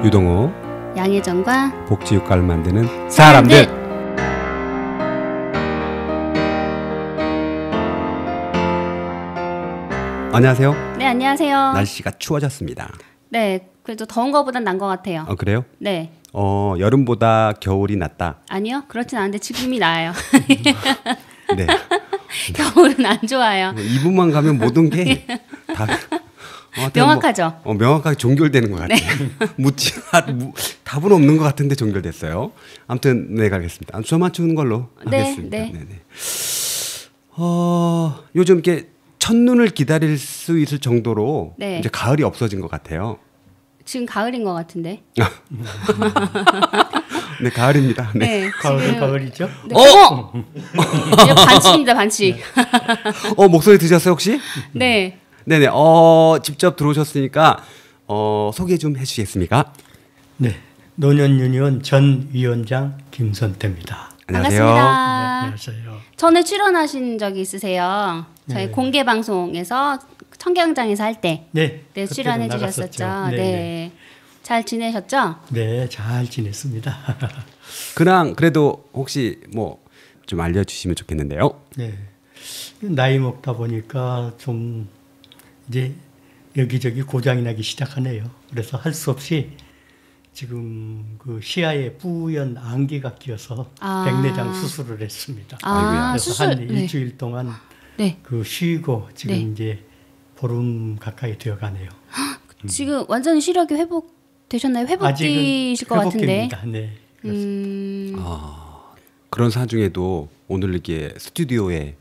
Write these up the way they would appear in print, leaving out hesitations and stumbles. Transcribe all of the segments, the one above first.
유동호 양혜정과 복지육가를 만드는 사람들. 안녕하세요. 네, 안녕하세요. 날씨가 추워졌습니다. 네, 그래도 더운 거보단 난 것 같아요. 그래요? 네. 여름보다 겨울이 낫다. 아니요, 그렇진 않은데 지금이 나아요. 네. 겨울은 안 좋아요. 이분만 가면 모든 게 다 명확하죠. 명확하게 종결되는 것 같아요. 답은 없는 것 같은데 종결됐어요. 아무튼 네, 가겠습니다. 저 맞추는 걸로 하겠습니다. 네. 네네. 요즘 이렇게 첫눈을 기다릴 수 있을 정도로 네. 이제 가을이 없어진 것 같아요. 지금 가을인 것 같은데. 네, 가을입니다. 네. 네, 가을은 지금... 가을이죠? 네. 이제 반칙입니다, 반칙. 목소리 드셨어요 혹시? 네. 네네. 직접 들어오셨으니까 소개 좀 해주시겠습니까? 네, 노년유니온 전 위원장 김선태입니다. 안녕하세요. 반갑습니다. 네, 안녕하세요. 전에 출연하신 적이 있으세요. 저희 네. 공개 방송에서 청경장에서 할 때 네, 네, 그때도 출연해 나갔었죠. 주셨었죠. 네, 네. 잘 지내셨죠? 네, 잘 지냈습니다. 그래도 혹시 뭐 좀 알려주시면 좋겠는데요. 네, 나이 먹다 보니까 좀 이제 여기저기 고장이 나기 시작하네요. 그래서 할 수 없이 지금 그 시야에 뿌연 안개가 끼어서 백내장 수술을 했습니다. 그래서 수술. 한 일주일 동안 네. 그 쉬고 지금 네. 이제 보름 가까이 되어가네요. 지금 완전히 시력이 회복되셨나요? 회복되실 것 같은데. 회복입니다. 네. 그렇습니다. 그런 사중에도 오늘 이렇게 스튜디오에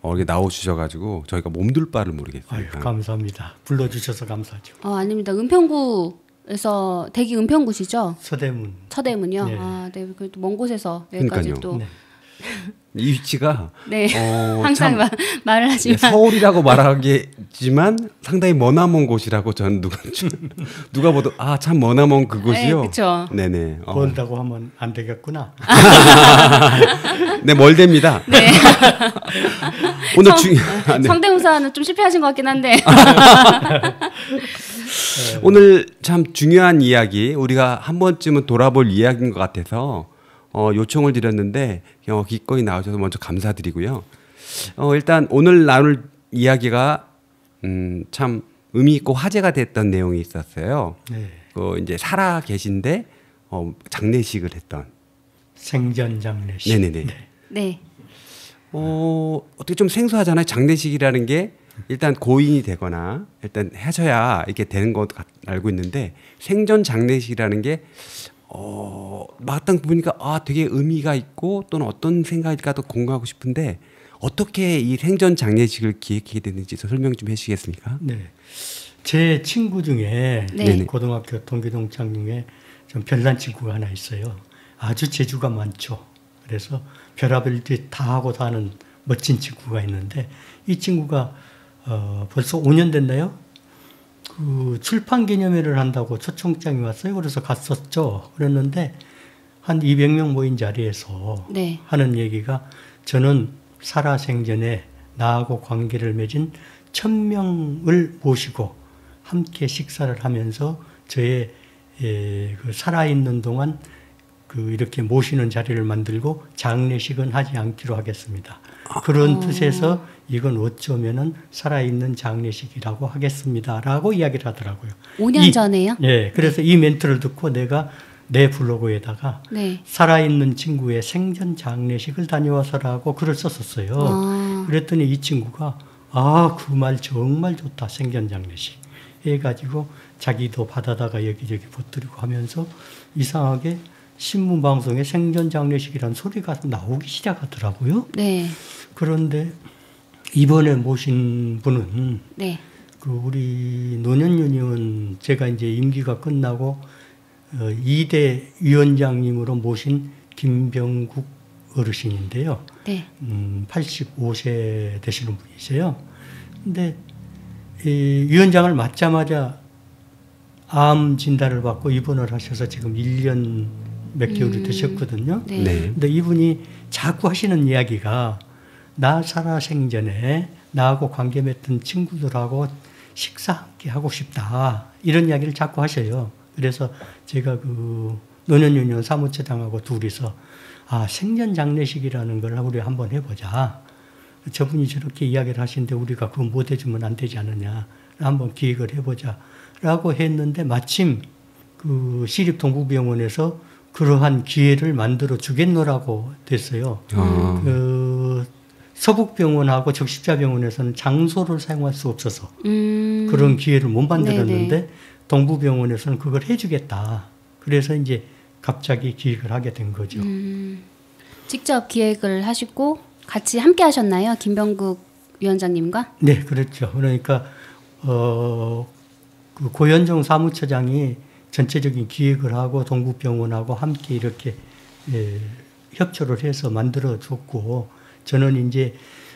이렇게 나오셔가지고 저희가 몸둘 바를 모르겠어요. 아유, 감사합니다. 불러주셔서 감사하죠. 아닙니다. 은평구에서 대기 은평구시죠? 서대문. 서대문요. 네. 네. 그래도 먼 곳에서 여기까지 그러니까요. 또. 네. 이 위치가 네. 항상 참, 말을 하지만 서울이라고 말하기지만 상당히 머나먼 곳이라고 전 누가 봐도 참 머나먼 그곳이요. 네, 그렇죠. 네네. 본다고 하면 안 되겠구나. 네, 멀댑니다. 네. 오늘 성대모사는 좀 실패하신 것 같긴 한데. 오늘 참 중요한 이야기, 우리가 한 번쯤은 돌아볼 이야기인 것 같아서 요청을 드렸는데 기꺼이 나오셔서 먼저 감사드리고요. 일단 오늘 나눌 이야기가 참 의미 있고 화제가 됐던 내용이 있었어요. 네. 이제 살아 계신데 장례식을 했던 생전 장례식. 네네네. 네. 어떻게 좀 생소하잖아요. 장례식이라는 게 일단 고인이 되거나 일단 하셔야 이렇게 되는 것 알고 있는데 생전 장례식이라는 게 막상 보니까 되게 의미가 있고 또는 어떤 생각일까 또 공부하고 싶은데 어떻게 이 생전 장례식을 기획하게 됐는지 설명 좀 해주시겠습니까? 네. 제 친구 중에 네. 고등학교 동기동창 중에 좀 별난 친구가 하나 있어요. 아주 재주가 많죠. 그래서 별의별 다 하고 사는 멋진 친구가 있는데 이 친구가 벌써 5년 됐나요? 그 출판 기념회를 한다고 초청장이 왔어요. 그래서 갔었죠. 그랬는데 한 200명 모인 자리에서 네. 하는 얘기가 저는 살아생전에 나하고 관계를 맺은 1000명을 모시고 함께 식사를 하면서 저의 그 살아있는 동안 이렇게 모시는 자리를 만들고 장례식은 하지 않기로 하겠습니다. 그런 뜻에서 이건 어쩌면은 살아있는 장례식이라고 하겠습니다라고 이야기를 하더라고요. 5년 전에요? 네. 그래서 이 멘트를 듣고 내가 내 블로그에다가 네. 살아있는 친구의 생전 장례식을 다녀와서라고 글을 썼었어요. 그랬더니 이 친구가 그 말 정말 좋다. 생전 장례식. 해가지고 자기도 받아다가 여기저기 보뜨리고 하면서 이상하게 신문 방송에 생전 장례식이라는 소리가 나오기 시작하더라고요. 네. 그런데 이번에 모신 분은 네. 우리 노년유니온 제가 이제 임기가 끝나고 2대 위원장님으로 모신 김병국 어르신인데요. 네. 85세 되시는 분이세요. 근데 이 위원장을 맡자마자 암 진단을 받고 입원을 하셔서 지금 1년 몇 개월이 되셨거든요. 네. 네. 근데 이분이 자꾸 하시는 이야기가 나 살아생전에 나하고 관계 맺던 친구들하고 식사 함께 하고 싶다. 이런 이야기를 자꾸 하셔요. 그래서 제가 그 노년유년 사무처장하고 둘이서 생전 장례식이라는 걸 우리 한번 해보자. 저분이 저렇게 이야기를 하시는데 우리가 그거 못 해주면 안 되지 않느냐. 한번 기획을 해보자. 라고 했는데 마침 그 시립동부병원에서 그러한 기회를 만들어 주겠노라고 됐어요. 그 서북병원하고 적십자병원에서는 장소를 사용할 수 없어서 그런 기회를 못 만들었는데 네네. 동부병원에서는 그걸 해주겠다. 그래서 이제 갑자기 기획을 하게 된 거죠. 직접 기획을 하시고 같이 함께 하셨나요? 김병국 위원장님과? 네, 그렇죠. 그러니까 그 고현종 사무처장이 전체적인 기획을 하고 동부병원하고 함께 이렇게 협조를 해서 만들어줬고 저는 이제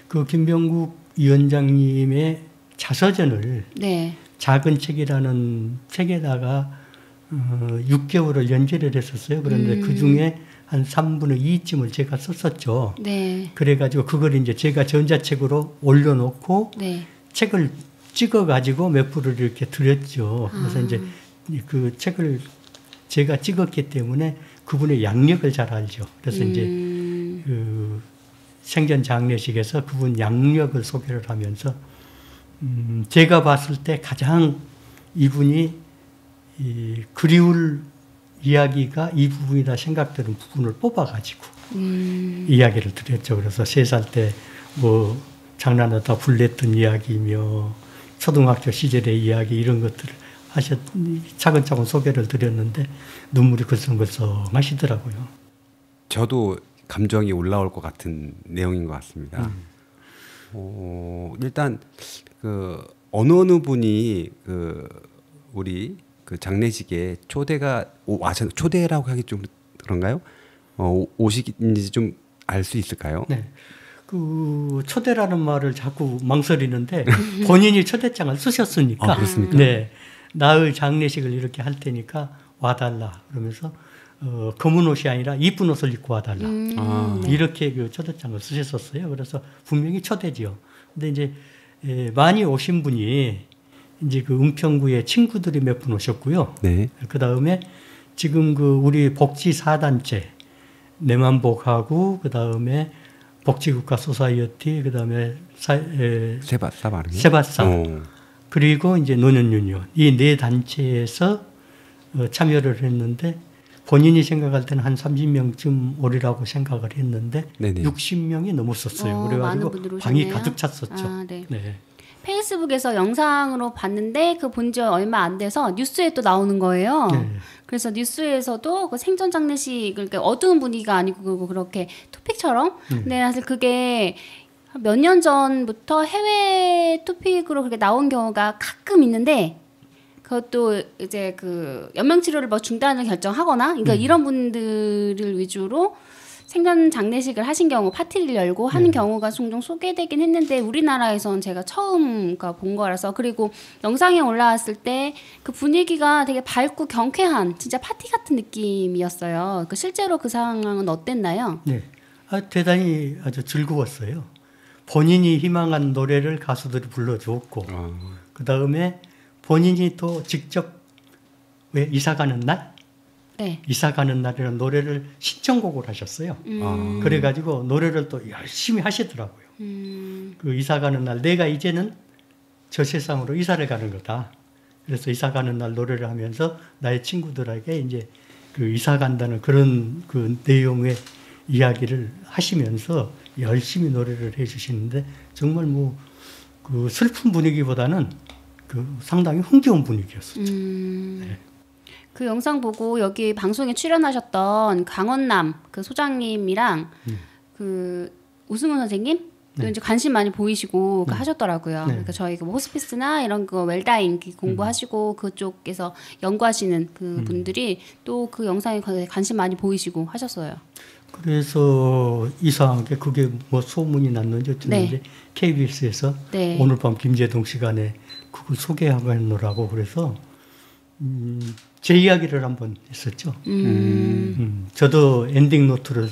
그 김병국 위원장님의 자서전을 네. 작은 책이라는 책에다가 6개월을 연재를 했었어요. 그런데 그 중에 한 3분의 2쯤을 제가 썼었죠. 네. 그래가지고 그걸 이제 제가 전자책으로 올려놓고 네. 책을 찍어가지고 몇 부를 이렇게 드렸죠. 그래서 이제 그 책을 제가 찍었기 때문에 그분의 양력을 잘 알죠. 그래서 이제 그 생전 장례식에서 그분 양력을 소개를 하면서 제가 봤을 때 가장 이분이 그리울 이야기가 이 부분이다 생각되는 부분을 뽑아가지고 이야기를 드렸죠. 그래서 3살 때 뭐 장난하다 불냈던 이야기며 초등학교 시절의 이야기 이런 것들을 차근차근 소개를 드렸는데 눈물이 글썽글썽 하시더라고요. 저도 감정이 올라올 것 같은 내용인 것 같습니다. 일단 그 어느 분이 그 우리 그 장례식에 초대라고 하기 좀 그런가요? 오시긴지 좀 알 수 있을까요? 네. 그 초대라는 말을 자꾸 망설이는데 본인이 초대장을 쓰셨으니까. 그렇습니까? 네. 나의 장례식을 이렇게 할 테니까 와달라 그러면서 검은 옷이 아니라 이쁜 옷을 입고 와달라. 이렇게 그 초대장을 쓰셨었어요. 그래서 분명히 초대지요. 근데 이제 많이 오신 분이 이제 그 은평구에 친구들이 몇 분 오셨고요. 네. 그 다음에 지금 그 우리 복지 4단체 내만복하고 그 다음에 복지국가 소사이어티 그 다음에 세바상 그리고 이제 노년유니온 이 네 단체에서 참여를 했는데 본인이 생각할 때는 한 30명쯤 오리라고 생각을 했는데 네네. 60명이 넘었었어요. 그래가지고 방이 가득 찼었죠. 네. 네. 페이스북에서 영상으로 봤는데 그 본 지 얼마 안 돼서 뉴스에 또 나오는 거예요. 네. 그래서 뉴스에서도 그 생전 장례식 그러니까 어두운 분위기가 아니고 그렇게 토픽처럼 근데 사실 그게 몇 년 전부터 해외 토픽으로 그렇게 나온 경우가 가끔 있는데 그것도 이제 그 연명치료를 뭐 중단을 결정하거나 그러니까 이런 분들을 위주로 생전 장례식을 하신 경우 파티를 열고 하는 경우가 종종 소개되긴 했는데 우리나라에선 제가 처음 본 거라서 그리고 영상에 올라왔을 때 그 분위기가 되게 밝고 경쾌한 진짜 파티 같은 느낌이었어요. 실제로 그 상황은 어땠나요? 네, 대단히 아주 즐거웠어요. 본인이 희망한 노래를 가수들이 불러줬고 그 다음에 본인이 또 직접 왜 이사가는 날? 네. 이사가는 날이라는 노래를 신청곡을 하셨어요. 그래가지고 노래를 또 열심히 하시더라고요. 그 이사가는 날 내가 이제는 저 세상으로 이사를 가는 거다. 그래서 이사가는 날 노래를 하면서 나의 친구들에게 이제 그 이사간다는 그런 그 내용의 이야기를 하시면서 열심히 노래를 해주시는데 정말 뭐 그 슬픈 분위기보다는 그 상당히 흥겨운 분위기였었죠. 네. 그 영상 보고 여기 방송에 출연하셨던 강원남 그 소장님이랑 그 우승훈 선생님 또 이제 관심 많이 보이시고 하셨더라고요. 그러니까 저희 그 호스피스나 이런 거 웰다잉 공부하시고 그쪽에서 연구하시는 그 분들이 또 그 영상에 관심 많이 보이시고 하셨어요. 그래서 이상한 게 그게 뭐 소문이 났는지 어쨌는지 네. KBS에서 네. 오늘 밤 김재동 시간에 그걸 소개하고 그래서 제 이야기를 한번 했었죠. 저도 엔딩 노트를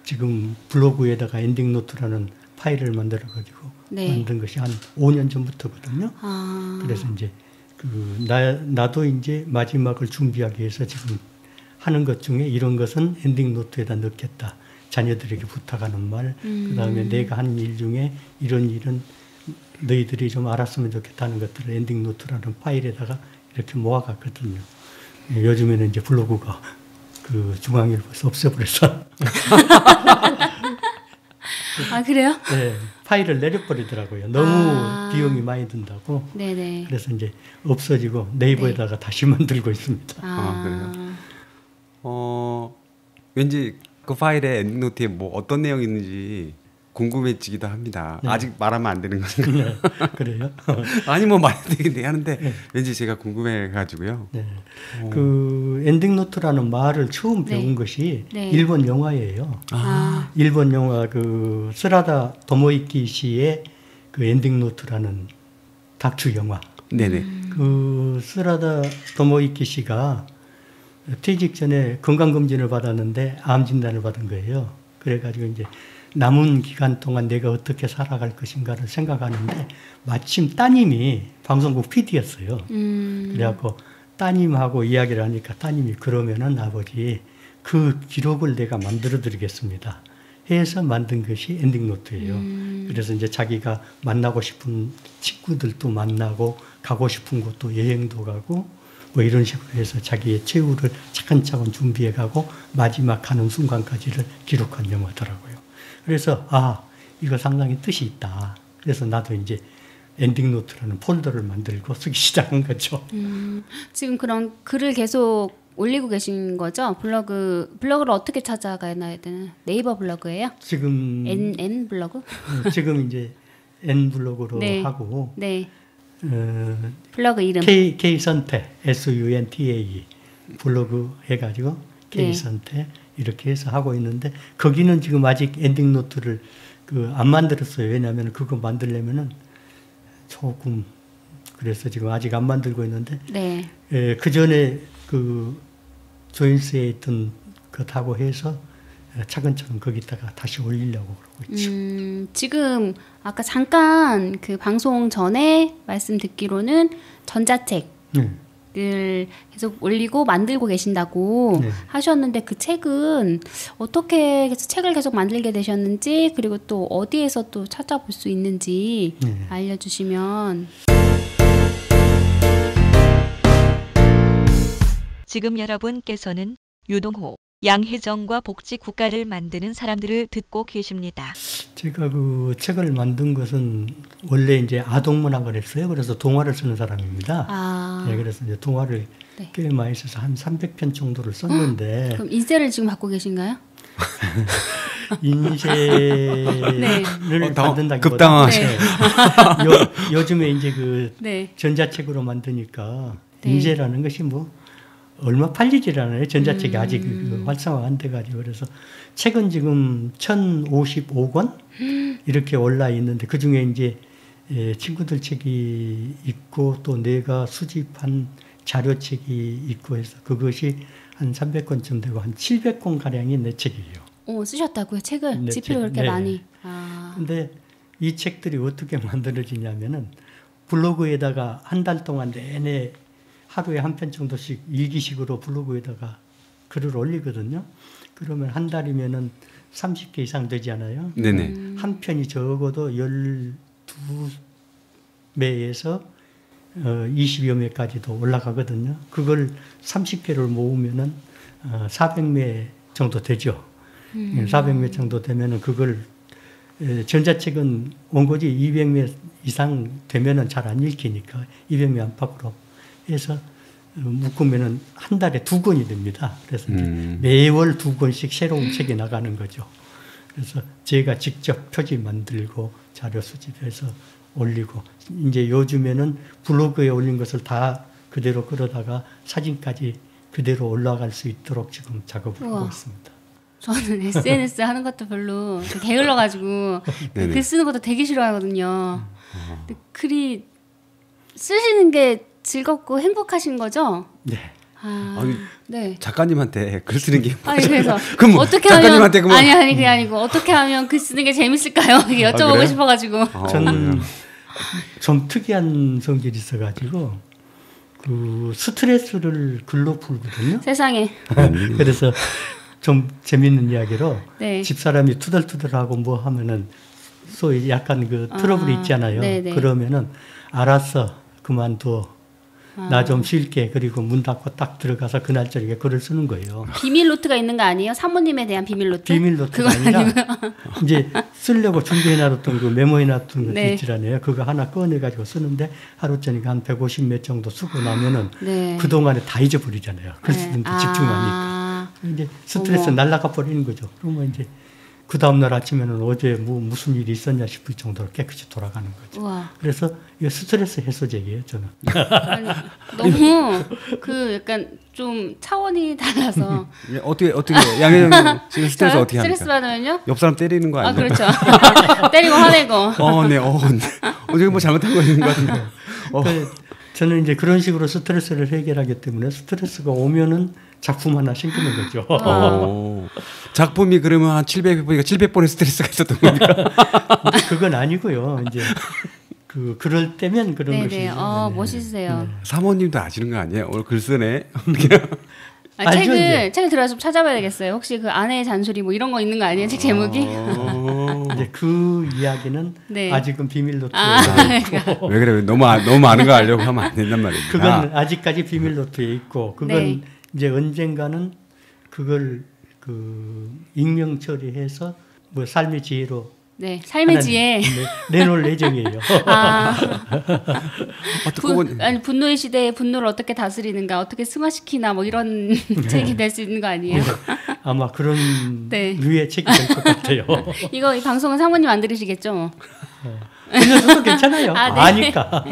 지금 블로그에다가 엔딩 노트라는 파일을 만들어가지고 네. 만든 것이 한 5년 전부터거든요. 그래서 이제 나도 이제 마지막을 준비하기 위해서 지금 하는 것 중에 이런 것은 엔딩 노트에다 넣겠다. 자녀들에게 부탁하는 말, 그다음에 내가 한 일 중에 이런 일은 너희들이 좀 알았으면 좋겠다는 것들을 엔딩 노트라는 파일에다가 이렇게 모아갔거든요. 요즘에는 이제 블로그가 그 중앙일보에서 없애버려서. 아, 그래요? 네, 파일을 내려버리더라고요. 너무 비용이 많이 든다고. 네네. 그래서 이제 없어지고 네이버에다가 다시 만들고 있습니다. 그래요? 왠지 그 파일에 엔딩노트에 뭐 어떤 내용이 있는지 궁금해지기도 합니다. 네. 아직 말하면 안 되는 건가요? 네, 그래요? 아니 뭐 말해도 되긴 하는데 왠지 제가 궁금해가지고요. 네. 그 엔딩 노트라는 말을 처음 네. 배운 것이 네. 일본 영화예요. 아. 일본 영화 그 스라다 도모이키 씨의 그 엔딩 노트라는 다큐 영화. 네네. 그 스라다 도모이키 씨가 퇴직 전에 건강검진을 받았는데 암 진단을 받은 거예요. 그래가지고 이제 남은 기간 동안 내가 어떻게 살아갈 것인가를 생각하는데 마침 따님이 방송국 PD였어요. 그래갖고 따님하고 이야기를 하니까 따님이 그러면은 아버지 그 기록을 내가 만들어 드리겠습니다. 해서 만든 것이 엔딩 노트예요. 그래서 이제 자기가 만나고 싶은 친구들도 만나고 가고 싶은 곳도 여행도 가고 뭐 이런 식으로 해서 자기의 최후를 차근차근 준비해 가고 마지막 가는 순간까지를 기록한 영화더라고요. 그래서 이거 상당히 뜻이 있다. 그래서 나도 이제 엔딩 노트라는 폴더를 만들고 쓰기 시작한 거죠. 지금 그런 글을 계속 올리고 계신 거죠? 블로그를 어떻게 찾아가야 되나? 네이버 블로그예요? 지금 N 블로그? 지금 이제 N 블로그로 네. 하고 네. 블로그 이름 K선태 SUNTA 블로그 해가지고 K선태 이렇게 해서 하고 있는데 거기는 지금 아직 엔딩 노트를 안 만들었어요. 왜냐하면 그거 만들려면은 조금 그래서 지금 아직 안 만들고 있는데 네. 그 전에 그 조인스에 있던 것하고 해서 차근차근 거기다가 다시 올리려고 그러고 있죠. 지금 아까 잠깐 그 방송 전에 말씀 듣기로는 전자책을 계속 올리고 만들고 계신다고 네. 하셨는데 그 책은 어떻게 해서 책을 계속 만들게 되셨는지 그리고 또 어디에서 또 찾아볼 수 있는지 네. 알려주시면. 지금 여러분께서는 유동호, 양혜정과 복지 국가를 만드는 사람들을 듣고 계십니다. 제가 그 책을 만든 것은 원래 이제 아동문학을 했어요. 그래서 동화를 쓰는 사람입니다. 네, 그래서 이제 동화를 네. 꽤 많이 써서 한 300편 정도를 썼는데. 그럼 인쇄를 지금 받고 계신가요? 인쇄를 네. 받는다기보다 급당하시네. 네. 요즘에 이제 그 네. 전자책으로 만드니까 네. 인쇄라는 것이 뭐 얼마 팔리질 않아요. 전자책이 아직 활성화가 안 돼가지고. 그래서 책은 지금 1055권 이렇게 올라 있는데 그중에 이제 친구들 책이 있고 또 내가 수집한 자료책이 있고 해서 그것이 한 300권쯤 되고 한 700권 가량이 내 책이에요. 쓰셨다고요? 책을? 네, 지필을 그렇게 네. 많이. 근데 이 책들이 어떻게 만들어지냐면은 블로그에다가 한 달 동안 내내 하루에 한 편 정도씩 일기식으로 블로그에다가 글을 올리거든요. 그러면 한 달이면은 30개 이상 되지 않아요? 네네. 한 편이 적어도 12매에서 20여 매까지도 올라가거든요. 그걸 30개를 모으면은 400매 정도 되죠. 400매 정도 되면은 그걸 전자책은 원고지 200매 이상 되면은 잘 안 읽히니까 200매 안팎으로 해서 묶으면은 한 달에 2권이 됩니다. 그래서 이제 매월 2권씩 새로운 책이 나가는 거죠. 그래서 제가 직접 표지 만들고 자료 수집해서 올리고 이제 요즘에는 블로그에 올린 것을 다 그대로 끌어다가 사진까지 그대로 올라갈 수 있도록 지금 작업을 하고 있습니다. 저는 SNS 하는 것도 별로 게을러가지고 글 쓰는 것도 되게 싫어하거든요. 근데 글이 쓰시는 게 즐겁고 행복하신 거죠? 네. 아니, 네. 작가님한테 글 쓰는 게 아니 그래서 그럼 어떻게 작가님한테 하면 아니 그게 아니고 어떻게 하면 글 쓰는 게 재밌을까요? 이게 여쭤보고 그래요? 싶어가지고. 저는 좀 특이한 성질이 있어가지고 그 스트레스를 글로 풀거든요. 세상에. 그래서 좀 재밌는 이야기로 네. 집사람이 투덜투덜하고 뭐 하면은 소위 약간 그 트러블이 있잖아요. 네네. 그러면은 알았어 그만둬 나 좀 쉴게 그리고 문 닫고 딱 들어가서 그날 저녁에 글을 쓰는 거예요. 비밀 노트가 있는 거 아니에요? 사모님에 대한 비밀 노트? 비밀 노트가 아니라 이제 쓰려고 준비해놨던 그 메모해놨던 거 네. 있잖아요. 그거 하나 꺼내가지고 쓰는데 하루 저녁에 한 150 몇 정도 쓰고 나면은 네. 그 동안에 다 잊어버리잖아요. 글 쓰는데 집중하니까. 이제 스트레스 어머. 날라가 버리는 거죠. 그러면 이제 그 다음날 아침에는 어제 뭐 무슨 일이 있었냐 싶을 정도로 깨끗이 돌아가는 거죠. 우와. 그래서 이거 스트레스 해소제예요, 저는. 아니, 너무 그 약간 좀 차원이 달라서. 어떻게 양혜정 지금 스트레스 저요? 어떻게 합니까? 스트레스 받으면요? 옆 사람 때리는 거 아 아니에요? 그렇죠. 때리고 화내고. 네. 어제 뭐 잘못한 거 있는 것 같은데. 그러니까 저는 이제 그런 식으로 스트레스를 해결하기 때문에 스트레스가 오면은 작품 하나 생기는 거죠. 작품이 그러면 한 700번이니까 700번의 스트레스가 있었던 겁니까? 그건 아니고요. 이제 그럴 때면 그런 것이죠. 네네. 멋있으세요. 사모님도 아시는 거 아니에요? 오늘 글 쓰네. 알죠, 이제. 책을 들어서 좀 찾아봐야 되겠어요. 혹시 그 아내의 잔소리 뭐 이런 거 있는 거 아니에요? 책 제목이? 이제 그 이야기는 네. 아직은 비밀 노트에 있고 왜 그래? 너무 많은 거 알려고 하면 안 된단 말입니다. 그건 아직까지 비밀 노트에 있고 그건 네. 이제 언젠가는 그걸 그 익명 처리해서 뭐 삶의 지혜로 네. 삶의 지혜. 내놓을 예정이에요. 아니 분노의 시대에 분노를 어떻게 다스리는가, 어떻게 승화시키나 뭐 이런 책이 될 수 있는 거 아니에요? 아마 그런 네. 류의 책이 될 것 같아요. 이거 이 방송은 사모님 안 들으시겠죠? 들려줘도 괜찮아요. 아, 네. 아니까.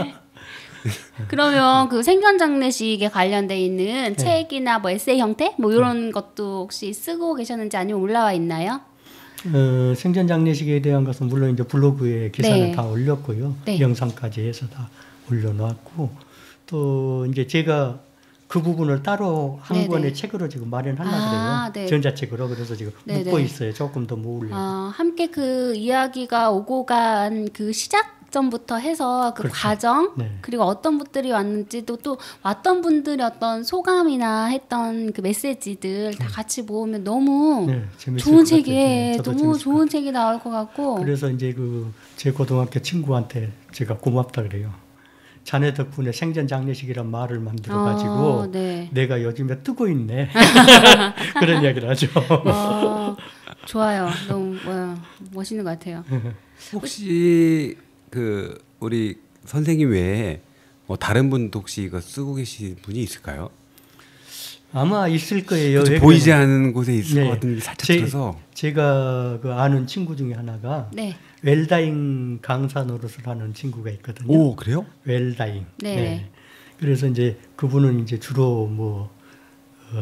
그러면 그 생전 장례식에 관련돼 있는 책이나 뭐 에세이 형태 뭐 이런 것도 혹시 쓰고 계셨는지 아니면 올라와 있나요? 생전 장례식에 대한 것은 물론 이제 블로그에 기사를 네. 다 올렸고요. 네. 영상까지 해서 다 올려놨고 또 이제 제가 그 부분을 따로 한 네네. 권의 책으로 지금 마련하려고 아, 그래요. 네. 전자책으로. 그래서 지금 네네. 묻고 있어요. 조금 더 모으려고. 함께 그 이야기가 오고 간 그 시작점부터 해서 그 그렇죠. 과정 네. 그리고 어떤 분들이 왔는지 또 왔던 분들의 어떤 소감이나 했던 그 메시지들 다 같이 모으면 너무 네, 재밌을 좋은 것 같아요. 책이 네, 저도 너무 재밌을 좋은 책이 나올 것 같고 그래서 이제 그 제 고등학교 친구한테 제가 고맙다 그래요. 자네 덕분에 생전 장례식이란 말을 만들어 가지고 네. 내가 요즘에 뜨고 있네. 그런 이야기를 하죠. 좋아요. 너무 멋있는 것 같아요. 혹시 그 우리 선생님 외에 뭐 다른 분도 혹시 이거 쓰고 계신 분이 있을까요? 아마 있을 거예요. 그렇죠. 보이지 않는 곳에 있을 것 같은 게 살짝 들어서 제가 그 아는 친구 중에 하나가 네. 웰다잉 강사 노릇을 하는 친구가 있거든요. 오 그래요? 웰다잉. 네. 그래서 이제 그분은 이제 주로 뭐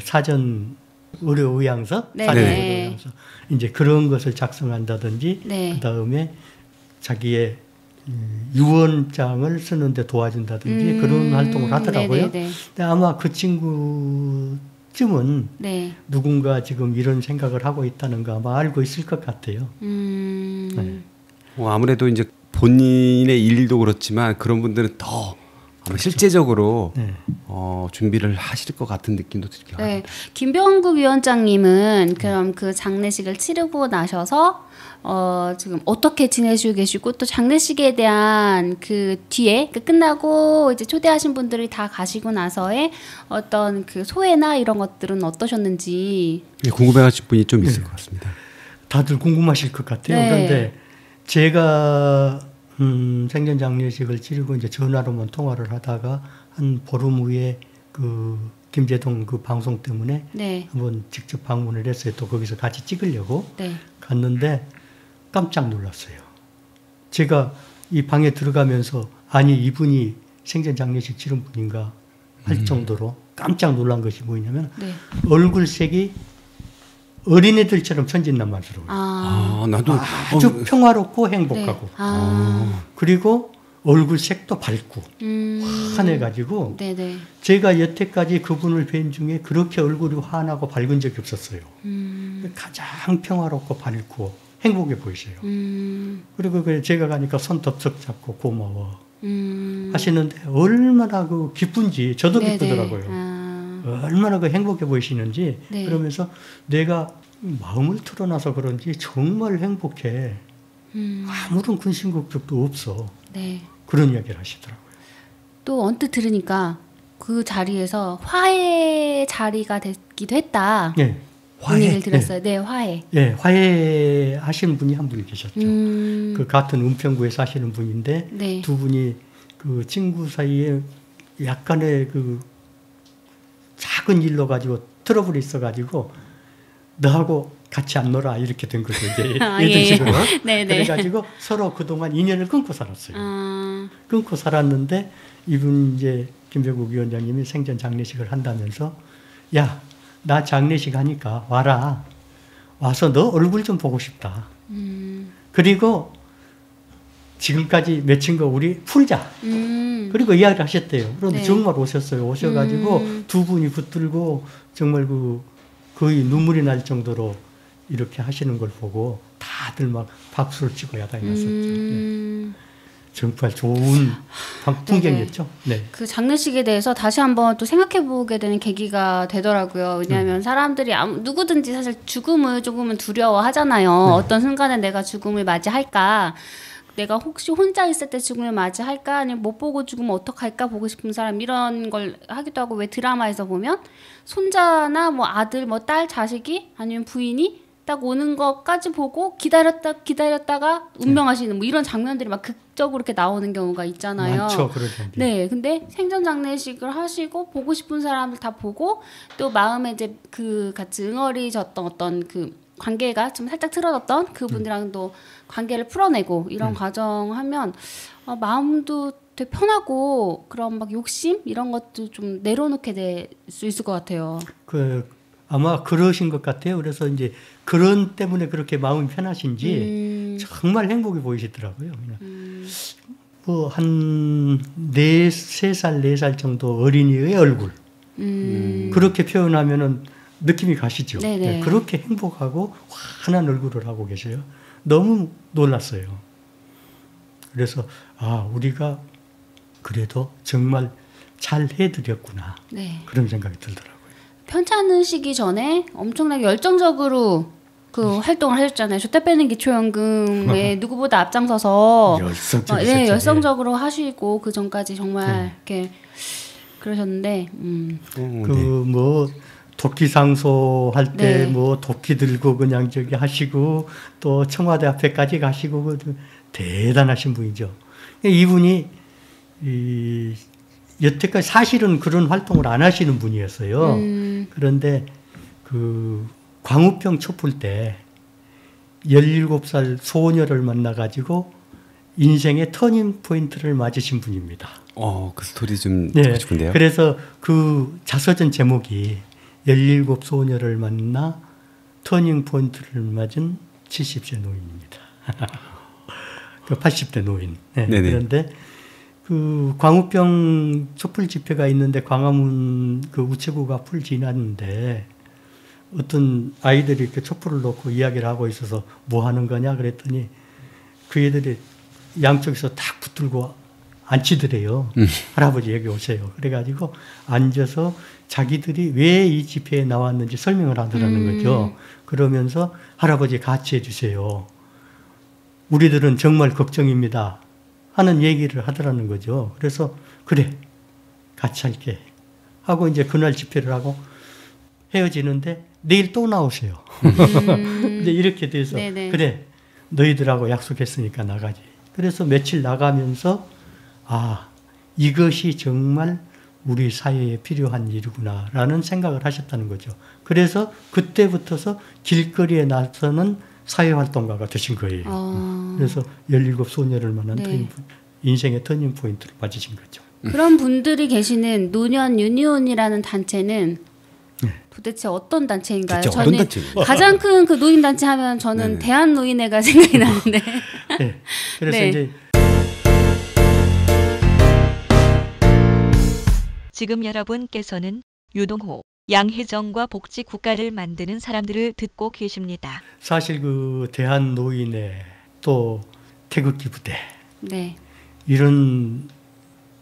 사전 의료 의향서, 네. 사전 네. 의료 의향서 이제 그런 것을 작성한다든지 네. 그 다음에 자기의 유언장을 쓰는데 도와준다든지 그런 활동을 하더라고요. 네네네. 근데 아마 그 친구쯤은 네. 누군가 지금 이런 생각을 하고 있다는 거 아마 알고 있을 것 같아요. 네. 아무래도 이제 본인의 일도 그렇지만 그런 분들은 더 아마 실제적으로 네. 준비를 하실 것 같은 느낌도 들게 네. 김병국 위원장님은 그럼 그 장례식을 치르고 나셔서 지금 어떻게 지내시고 계시고 또 장례식에 대한 그 뒤에 끝나고 이제 초대하신 분들이 다 가시고 나서의 어떤 그 소회나 이런 것들은 어떠셨는지 궁금해하실 분이 좀 있을 것 같습니다. 다들 궁금하실 것 같아요. 네. 그런데 제가 생전 장례식을 치르고 이제 전화로만 통화를 하다가 한 보름 후에 그 김재동 그 방송 때문에 네. 한번 직접 방문을 했어요. 또 거기서 같이 찍으려고 네. 갔는데 깜짝 놀랐어요. 제가 이 방에 들어가면서 아니 이분이 생전 장례식 치른 분인가 할 정도로 깜짝 놀란 것이 뭐냐면 네. 얼굴색이 어린애들처럼 천진난만스러워요. 나도 아주 평화롭고 행복하고 네. 그리고 얼굴 색도 밝고 환해가지고 네네. 제가 여태까지 그분을 뵌 중에 그렇게 얼굴이 환하고 밝은 적이 없었어요. 가장 평화롭고 밝고 행복해 보이세요. 그리고 제가 가니까 손 덥석 잡고 고마워. 하시는데 얼마나 그 기쁜지 저도 네네. 기쁘더라고요. 얼마나 그 행복해 보이시는지 네. 그러면서 내가 마음을 털어놔서 그런지 정말 행복해. 아무런 근심걱정도 없어. 네. 그런 이야기를 하시더라고요. 또 언뜻 들으니까 그 자리에서 화해 자리가 됐기도 했다. 예. 그런 얘기를 들었어요. 네, 화해. 예, 화해하시는 분이 한 분이 계셨죠. 그 같은 은평구에 사시는 분인데 네. 두 분이 그 친구 사이에 약간의 그 작은 일로 가지고 트러블이 있어가지고 너하고 같이 안 놀아 이렇게 된 거죠. 이제 아, 이런 예. 식으로. 네네. 그래가지고 서로 그동안 인연을 끊고 살았어요. 아, 끊고 살았는데 이분 이제 김배국 위원장님이 생전 장례식을 한다면서 야, 나 장례식 하니까 와라. 와서 너 얼굴 좀 보고 싶다. 그리고 지금까지 맺힌 거 우리 풀자. 그리고 이야기를 하셨대요. 그런데 네. 정말 오셨어요. 오셔가지고 두 분이 붙들고 정말 거의 눈물이 날 정도로 이렇게 하시는 걸 보고 다들 막 박수를 치고 야단이 났었죠. 네. 정말 좋은 풍경이었죠. 네. 그 장례식에 대해서 다시 한번 또 생각해 보게 되는 계기가 되더라고요. 왜냐하면 사람들이 누구든지 사실 죽음을 조금은 두려워하잖아요. 어떤 순간에 내가 죽음을 맞이할까? 내가 혹시 혼자 있을 때 죽음을 맞이할까? 아니면 못 보고 죽으면 어떡할까? 보고 싶은 사람 이런 걸 하기도 하고 왜 드라마에서 보면 손자나 뭐 아들, 뭐 딸, 자식이 아니면 부인이 딱 오는 것까지 보고 기다렸다가 운명하시는 뭐 이런 장면들이 막 극적으로 이렇게 나오는 경우가 있잖아요. 많죠, 그런 경우. 네, 근데 생전 장례식을 하시고 보고 싶은 사람을 다 보고 또 마음에 이제 그 같이 응어리졌던 어떤 그 관계가 좀 살짝 틀어졌던 그분들랑도 관계를 풀어내고 이런 과정하면 마음도 되게 편하고 그런 막 욕심 이런 것도 좀 내려놓게 될 수 있을 것 같아요. 아마 그러신 것 같아요. 그래서 이제 그런 때문에 그렇게 마음이 편하신지 정말 행복해 보이시더라고요. 뭐 한 3살, 4살 정도 어린이의 얼굴. 그렇게 표현하면은 느낌이 가시죠. 네, 그렇게 행복하고 환한 얼굴을 하고 계세요. 너무 놀랐어요. 그래서 우리가 그래도 정말 잘 해드렸구나. 네. 그런 생각이 들더라고요. 편찮으시기 전에 엄청나게 열정적으로 그 활동을 하셨잖아요. 줬다 빼는 기초연금에 누구보다 앞장서서 네, 열성적으로 하시고 그 전까지 정말 이렇게 그러셨는데 뭐 도끼상소 할 때 뭐 도끼 들고 그냥 저기 하시고 또 청와대 앞에까지 가시고 대단하신 분이죠. 이분이 여태까지 사실은 그런 활동을 안 하시는 분이었어요. 그런데 그 광우병 촛불 때 17살 소녀를 만나가지고 인생의 터닝 포인트를 맞으신 분입니다. 그 스토리 좀 듣고 싶은데요. 그래서 그 자서전 제목이 17 소녀를 만나 터닝 포인트를 맞은 70세 노인입니다. 그 80대 노인. 그런데 그 광우병 촛불 집회가 있는데 광화문 그 우체국 앞을 지났는데 어떤 아이들이 이렇게 촛불을 놓고 이야기를 하고 있어서 뭐 하는 거냐 그랬더니 그 애들이 양쪽에서 탁 붙들고 앉히더래요. 할아버지 여기 오세요. 그래가지고 앉아서 자기들이 왜 이 집회에 나왔는지 설명을 하더라는 거죠. 그러면서 할아버지 같이 해주세요. 우리들은 정말 걱정입니다. 하는 얘기를 하더라는 거죠. 그래서 그래 같이 할게 하고 이제 그날 집회를 하고 헤어지는데 내일 또 나오세요. 이제 이렇게 돼서 그래 너희들하고 약속했으니까 나가지. 그래서 며칠 나가면서 이것이 정말 우리 사회에 필요한 일이구나라는 생각을 하셨다는 거죠. 그래서 그때부터서 길거리에 나서는 사회활동가가 되신 거예요. 그래서 17 소녀를 만난 인생의 터닝 포인트를 맞으신 거죠. 그런 분들이 계시는 노년 유니온이라는 단체는 도대체 어떤 단체인가요? 그쵸, 저는 어떤 단체인가요? 가장 큰 그 노인 단체 하면 저는 대한노인회가 생각이 나는데. 그래서 이제 지금 여러분께서는 유동호, 양혜정과 복지 국가를 만드는 사람들을 듣고 계십니다. 사실 그 대한노인회 또 태극기 부대 이런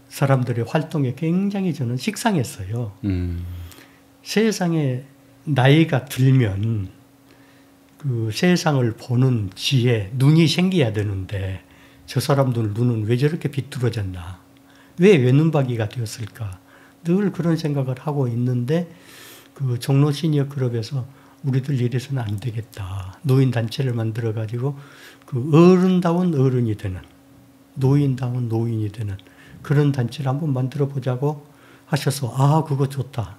사람들의 활동에 굉장히 저는 식상했어요. 세상에 나이가 들면 그 세상을 보는 지혜, 눈이 생겨야 되는데 저 사람들 눈은 왜 저렇게 비뚤어졌나? 왜 외눈박이가 되었을까? 늘 그런 생각을 하고 있는데 그 종로 시니어 클럽에서 우리들 이래서는 안 되겠다. 노인 단체를 만들어 가지고 그 어른다운 어른이 되는, 노인다운 노인이 되는 그런 단체를 한번 만들어 보자고 하셔서 아, 그거 좋다.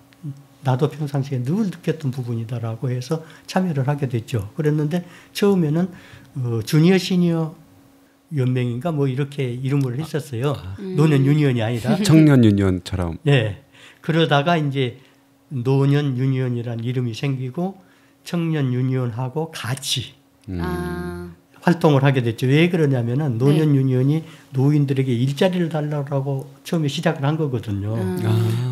나도 평상시에 늘 느꼈던 부분이다라고 해서 참여를 하게 됐죠. 그랬는데 처음에는 주니어 시니어 연맹인가 뭐 이렇게 이름을 했었어요. 노년 유니언이 아니라 청년 유니언처럼. 네. 그러다가 이제 노년 유니언이라는 이름이 생기고 청년 유니언하고 같이 활동을 하게 됐죠. 왜 그러냐면은 노년 네. 유니언이 노인들에게 일자리를 달라고 처음에 시작을 한 거거든요.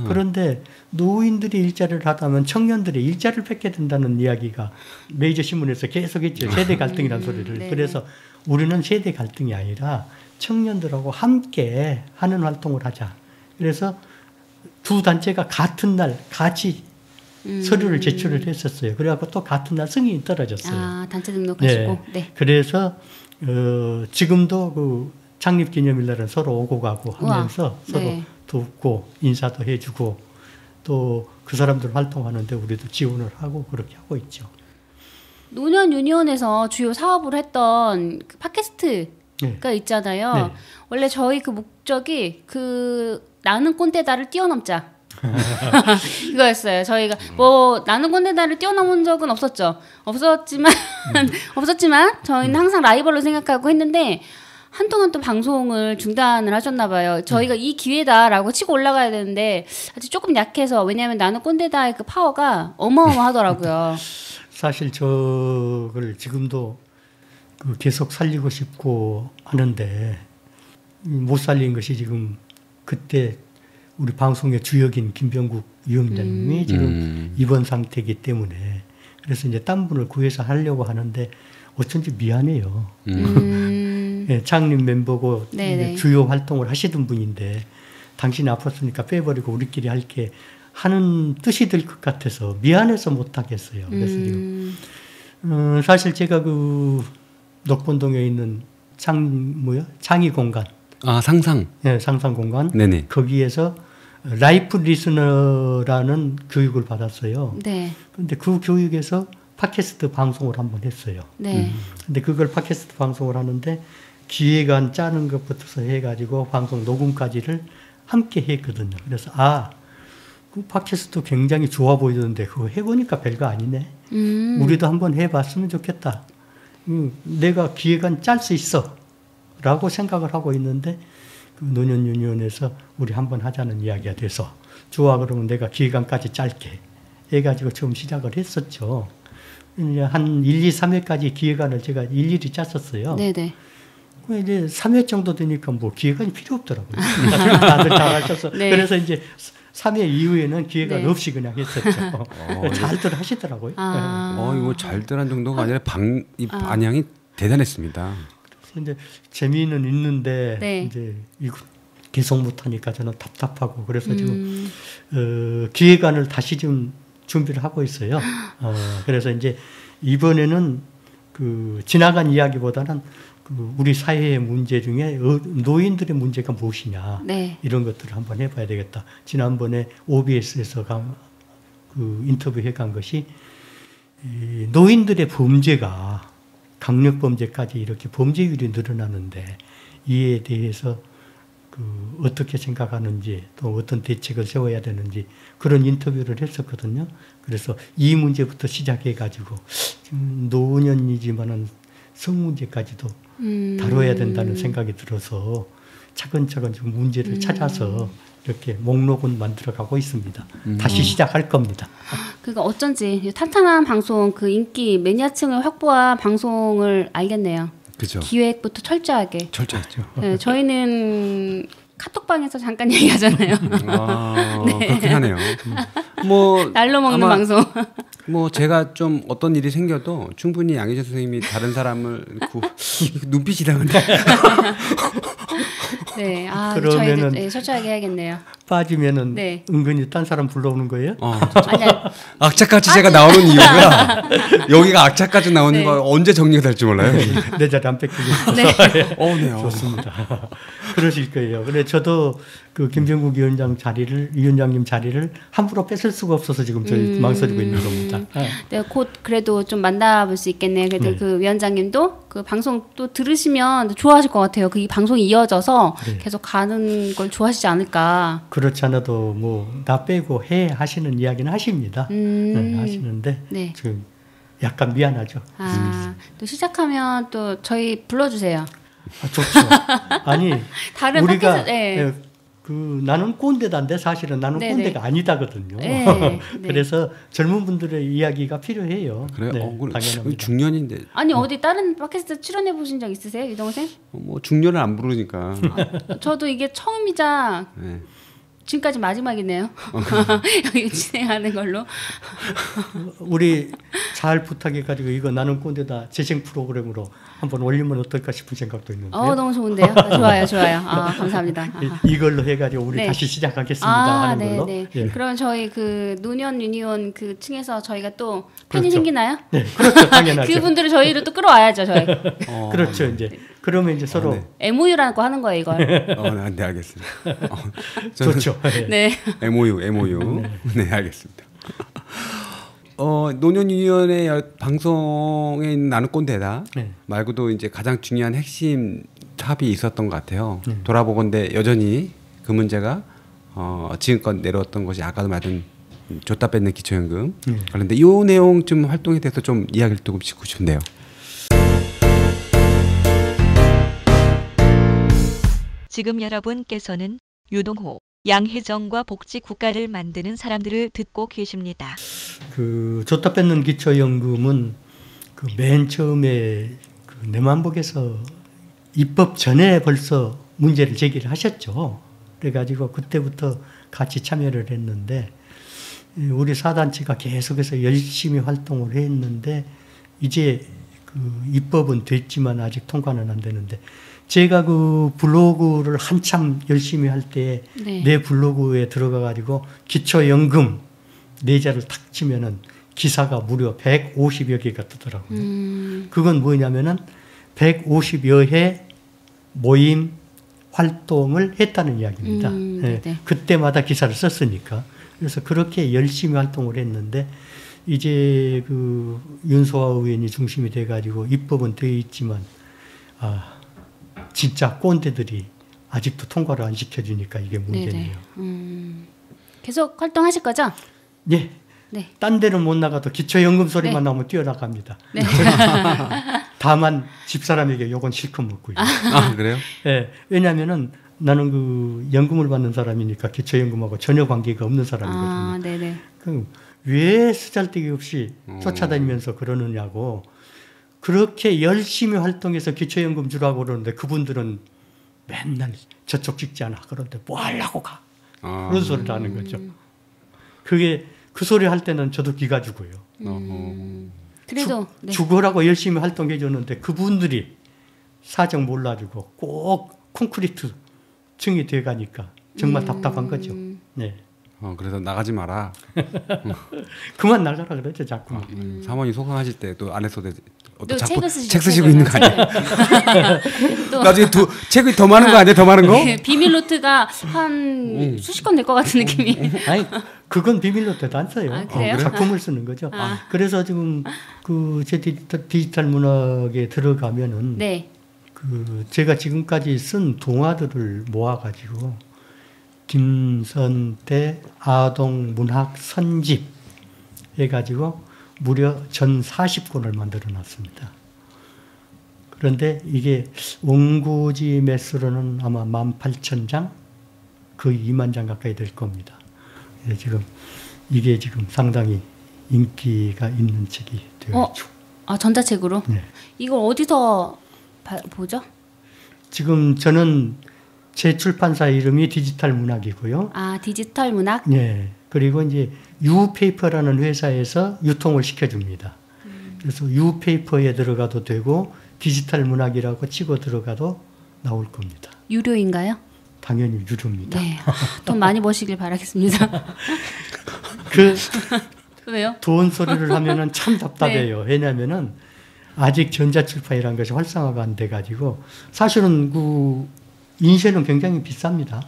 그런데 노인들이 일자리를 하다면 청년들이 일자리를 뺏게 된다는 이야기가 메이저 신문에서 계속 했죠. 세대 갈등이라는 소리를. 네. 그래서 우리는 세대 갈등이 아니라 청년들하고 함께 하는 활동을 하자. 그래서 두 단체가 같은 날 같이 서류를 제출을 했었어요. 그래갖고 또 같은 날 승인이 떨어졌어요. 아, 단체 등록하시고. 네. 그래서 지금도 그 창립 기념일날은 서로 오고 가고 하면서 우와. 서로 네. 돕고 인사도 해주고 또 그 사람들 활동하는데 우리도 지원을 하고 그렇게 하고 있죠. 노년 유니온에서 주요 사업을 했던 그 팟캐스트가 네. 있잖아요. 네. 원래 저희 그 목적이 그 나는 꼰대다를 뛰어넘자. 이거였어요. 저희가 뭐 나는 꼰대다를 뛰어넘은 적은 없었지만 저희는 항상 라이벌로 생각하고 했는데 한동안 또 방송을 중단을 하셨나 봐요. 저희가 이 기회다라고 치고 올라가야 되는데 아직 조금 약해서, 왜냐하면 나는 꼰대다의 그 파워가 어마어마하더라고요. 사실 저걸 지금도 그 계속 살리고 싶고 하는데 못 살린 것이 지금 그때 우리 방송의 주역인 김병국 위원장님이 지금 입원 상태이기 때문에 그래서 이제 딴 분을 구해서 하려고 하는데 어쩐지 미안해요. 네, 창립 멤버고 주요 활동을 하시던 분인데 당신이 아팠으니까 빼버리고 우리끼리 할게 하는 뜻이 될 것 같아서 미안해서 못 하겠어요. 그래서 지금 사실 제가 그 녹본동에 있는 창의 공간, 상상. 네, 상상 공간. 네네. 거기에서 라이프 리스너라는 교육을 받았어요. 네. 그런데 그 교육에서 팟캐스트 방송을 한번 했어요. 네. 근데 그걸 팟캐스트 방송을 하는데 기획안 짜는 것부터 해가지고 방송 녹음까지를 함께 했거든요. 그래서 그 팟캐스트 굉장히 좋아 보이던데 그거 해보니까 별거 아니네. 우리도 한번 해봤으면 좋겠다. 내가 기획안 짤 수 있어 라고 생각을 하고 있는데 그 노년 유니온에서 우리 한번 하자는 이야기가 돼서 좋아, 그러면 내가 기획안까지 짧게 해가지고 처음 시작을 했었죠. 한 1, 2, 3회까지 기획안을 제가 일일이 짰었어요. 네네. 이제 3회 정도 되니까 뭐 기획안이 필요 없더라고요. 다들 잘하셔서. 네. 그래서 이제 3회 이후에는 기획안 네. 없이 그냥 했었죠. 잘들 하시더라고요. 이거 잘들 한 정도가 아니라 반향이 대단했습니다. 그래서 이제 재미는 있는데 네. 이제 이거 계속 못하니까 저는 답답하고 그래서 지금 기획안을 다시 좀 준비를 하고 있어요. 그래서 이제 이번에는 그 지나간 이야기보다는 그 우리 사회의 문제 중에 노인들의 문제가 무엇이냐, 네. 이런 것들을 한번 해봐야 되겠다. 지난번에 OBS에서 그 인터뷰해 간 것이 이 노인들의 범죄가 강력 범죄까지 이렇게 범죄율이 늘어나는데 이에 대해서 그 어떻게 생각하는지 또 어떤 대책을 세워야 되는지 그런 인터뷰를 했었거든요. 그래서 이 문제부터 시작해 가지고 지금 노년이지만은 성 문제까지도 다뤄야 된다는 생각이 들어서 차근차근 좀 문제를 찾아서 이렇게 목록은 만들어가고 있습니다. 다시 시작할 겁니다. 그러니까 어쩐지 탄탄한 방송, 그 인기 매니아층을 확보한 방송을 알겠네요. 그죠. 기획부터 철저하게. 철저했죠. 네, 저희는 카톡방에서 잠깐 얘기하잖아요. 그렇긴 하네요. 뭐 날로 먹는 아마 방송. 뭐 제가 좀 어떤 일이 생겨도 충분히 양희재 선생님이 다른 사람을 눈빛이 이상한데. 네, 아 그러면은 저희도 네, 철저하게 해야겠네요. 빠지면은 네. 은근히 딴 사람 불러오는 거예요? 아니야. 악착같이 제가 나오는 이유가 여기가 악착같이 나오는 네. 거 언제 정리가 될지 몰라요. 내 자리 안 뺏기고 네. 좋습니다. 그러실 거예요. 그래 저도 그 김병국 위원장님 자리를 함부로 뺏을 수가 없어서 지금 저희 망설이고 있는 겁니다. 네, 곧 그래도 좀 만나볼 수 있겠네요. 그래도 네. 그 위원장님도 그 방송 또 들으시면 좋아하실 것 같아요. 그 이 방송이 이어져서 네. 계속 가는 걸 좋아하시지 않을까. 그렇지 않아도 뭐 나 빼고 해 하시는 이야기는 하십니다. 네, 하시는데 네. 지금 약간 미안하죠. 또 시작하면 또 저희 불러주세요. 좋죠. 아니 다른 우리가 팟캐스트, 네. 그 나는 꼰대다인데 사실은 나는 네네. 꼰대가 아니다거든요. 네, 네. 그래서 젊은 분들의 이야기가 필요해요. 그래요? 네, 그래. 당연합니다. 중년인데 아니 어디 다른 팟캐스트 출연해 보신 적 있으세요, 유동생? 뭐 중년을 안 부르니까. 저도 이게 처음이자 네. 지금까지 마지막이네요. 여기 진행하는 걸로. 우리 잘 부탁해가지고 이거 나는 꼰대다 재생 프로그램으로 한번 올리면 어떨까 싶은 생각도 있는데요. 너무 좋은데요. 좋아요, 좋아요. 감사합니다. 이걸로 해가지고 우리 네. 다시 시작하겠습니다 하는 걸로. 네. 예. 그러면 저희 그 노년 유니온 그 층에서 저희가 또 팬이 그렇죠. 생기나요? 네, 그렇죠, 당연하죠. 그분들을 저희를 또 끌어와야죠, 저희. 그렇죠, 이제 그러면 이제 서로 네. MOU라고 하는 거예요, 이걸. 네, 알겠습니다. 좋죠. 네. MOU. 네, 알겠습니다. 노년위원회 방송에 있는 나는 꼰대다 네. 말고도 이제 가장 중요한 핵심 합이 있었던 것 같아요. 돌아보건대 여전히 그 문제가 지금껏 내려왔던 것이 아까도 말한 줬다 뺏는 기초연금. 그런데 이 내용 좀 활동에 대해서 좀 이야기를 조금 듣고 싶은데요. 지금 여러분께서는 유동호, 양혜정과 복지국가를 만드는 사람들을 듣고 계십니다. 그 줬다 뺏는 기초연금은 그 맨 처음에 그 내만복에서 입법 전에 벌써 문제를 제기를 하셨죠. 그래가지고 그때부터 같이 참여를 했는데 우리 사단체가 계속해서 열심히 활동을 했는데 이제 그 입법은 됐지만 아직 통과는 안 되는데 제가 그 블로그를 한참 열심히 할 때 내 블로그에 들어가 가지고 기초연금 내자를 탁 치면은 기사가 무려 150여 개가 뜨더라고요. 그건 뭐냐면은 150여 회 모임 활동을 했다는 이야기입니다. 네. 그때마다 기사를 썼으니까. 그래서 그렇게 열심히 활동을 했는데 이제 그 윤소아 의원이 중심이 돼가지고 입법은 되어 있지만 진짜 꼰대들이 아직도 통과를 안 시켜주니까 이게 문제네요. 계속 활동하실 거죠? 예. 네. 딴 데는 못 나가도 기초연금 소리만 네. 나오면 뛰어나갑니다. 네. 다만 집사람에게 욕은 실컷 먹고요. 그래요? 예. 왜냐하면은 나는 그 연금을 받는 사람이니까 기초연금하고 전혀 관계가 없는 사람이거든요. 네네. 그럼 왜 쓰잘데기 없이 쫓아다니면서 그러느냐고. 그렇게 열심히 활동해서 기초연금 주라고 그러는데 그분들은 맨날 저쪽 찍지 않아. 그런데 뭐 하려고 가. 그런 소리를 하는 거죠. 그게 그 소리 할 때는 저도 기가 죽어요. 그래도 죽으라고 열심히 활동해 줬는데 그분들이 사정 몰라주고 꼭 콘크리트 층이 돼 가니까 정말 답답한 거죠. 네. 그래서 나가지 마라. 그만 나가라 그러죠, 자꾸. 사모님 소강하실 때 또 안에서 또 책을 쓰시죠, 책 쓰시고 있는 거 아니에요? 또 나중에 책이 더 많은 거 아니에요? 더 많은 거? 비밀 노트가 한 수십 건 될 것 같은 느낌이. 아니, 그건 비밀로 때도 안 써요. 그래요? 작품을 쓰는 거죠. 그래서 지금 그 제 디지털 문학에 들어가면은 네. 그 제가 지금까지 쓴 동화들을 모아가지고 김선태 아동 문학 선집 해가지고 무려 전 40권을 만들어 놨습니다. 그런데 이게 원고지 매수로는 아마 18,000장, 거의 2만 장 가까이 될 겁니다. 지금 이게 지금 상당히 인기가 있는 책이 되었죠. 전자책으로? 네. 이걸 어디서 보죠? 지금 저는 제 출판사 이름이 디지털 문학이고요. 디지털 문학? 네. 그리고 이제 유페이퍼라는 회사에서 유통을 시켜줍니다. 그래서 유페이퍼에 들어가도 되고 디지털 문학이라고 치고 들어가도 나올 겁니다. 유료인가요? 당연히 유료입니다. 네. 돈 많이 버시길 바라겠습니다. 그 왜요? 돈 소리를 하면은 참 답답해요. 왜냐하면은 아직 전자출판이라는 것이 활성화가 안 돼가지고 사실은 그 인쇄는 굉장히 비쌉니다.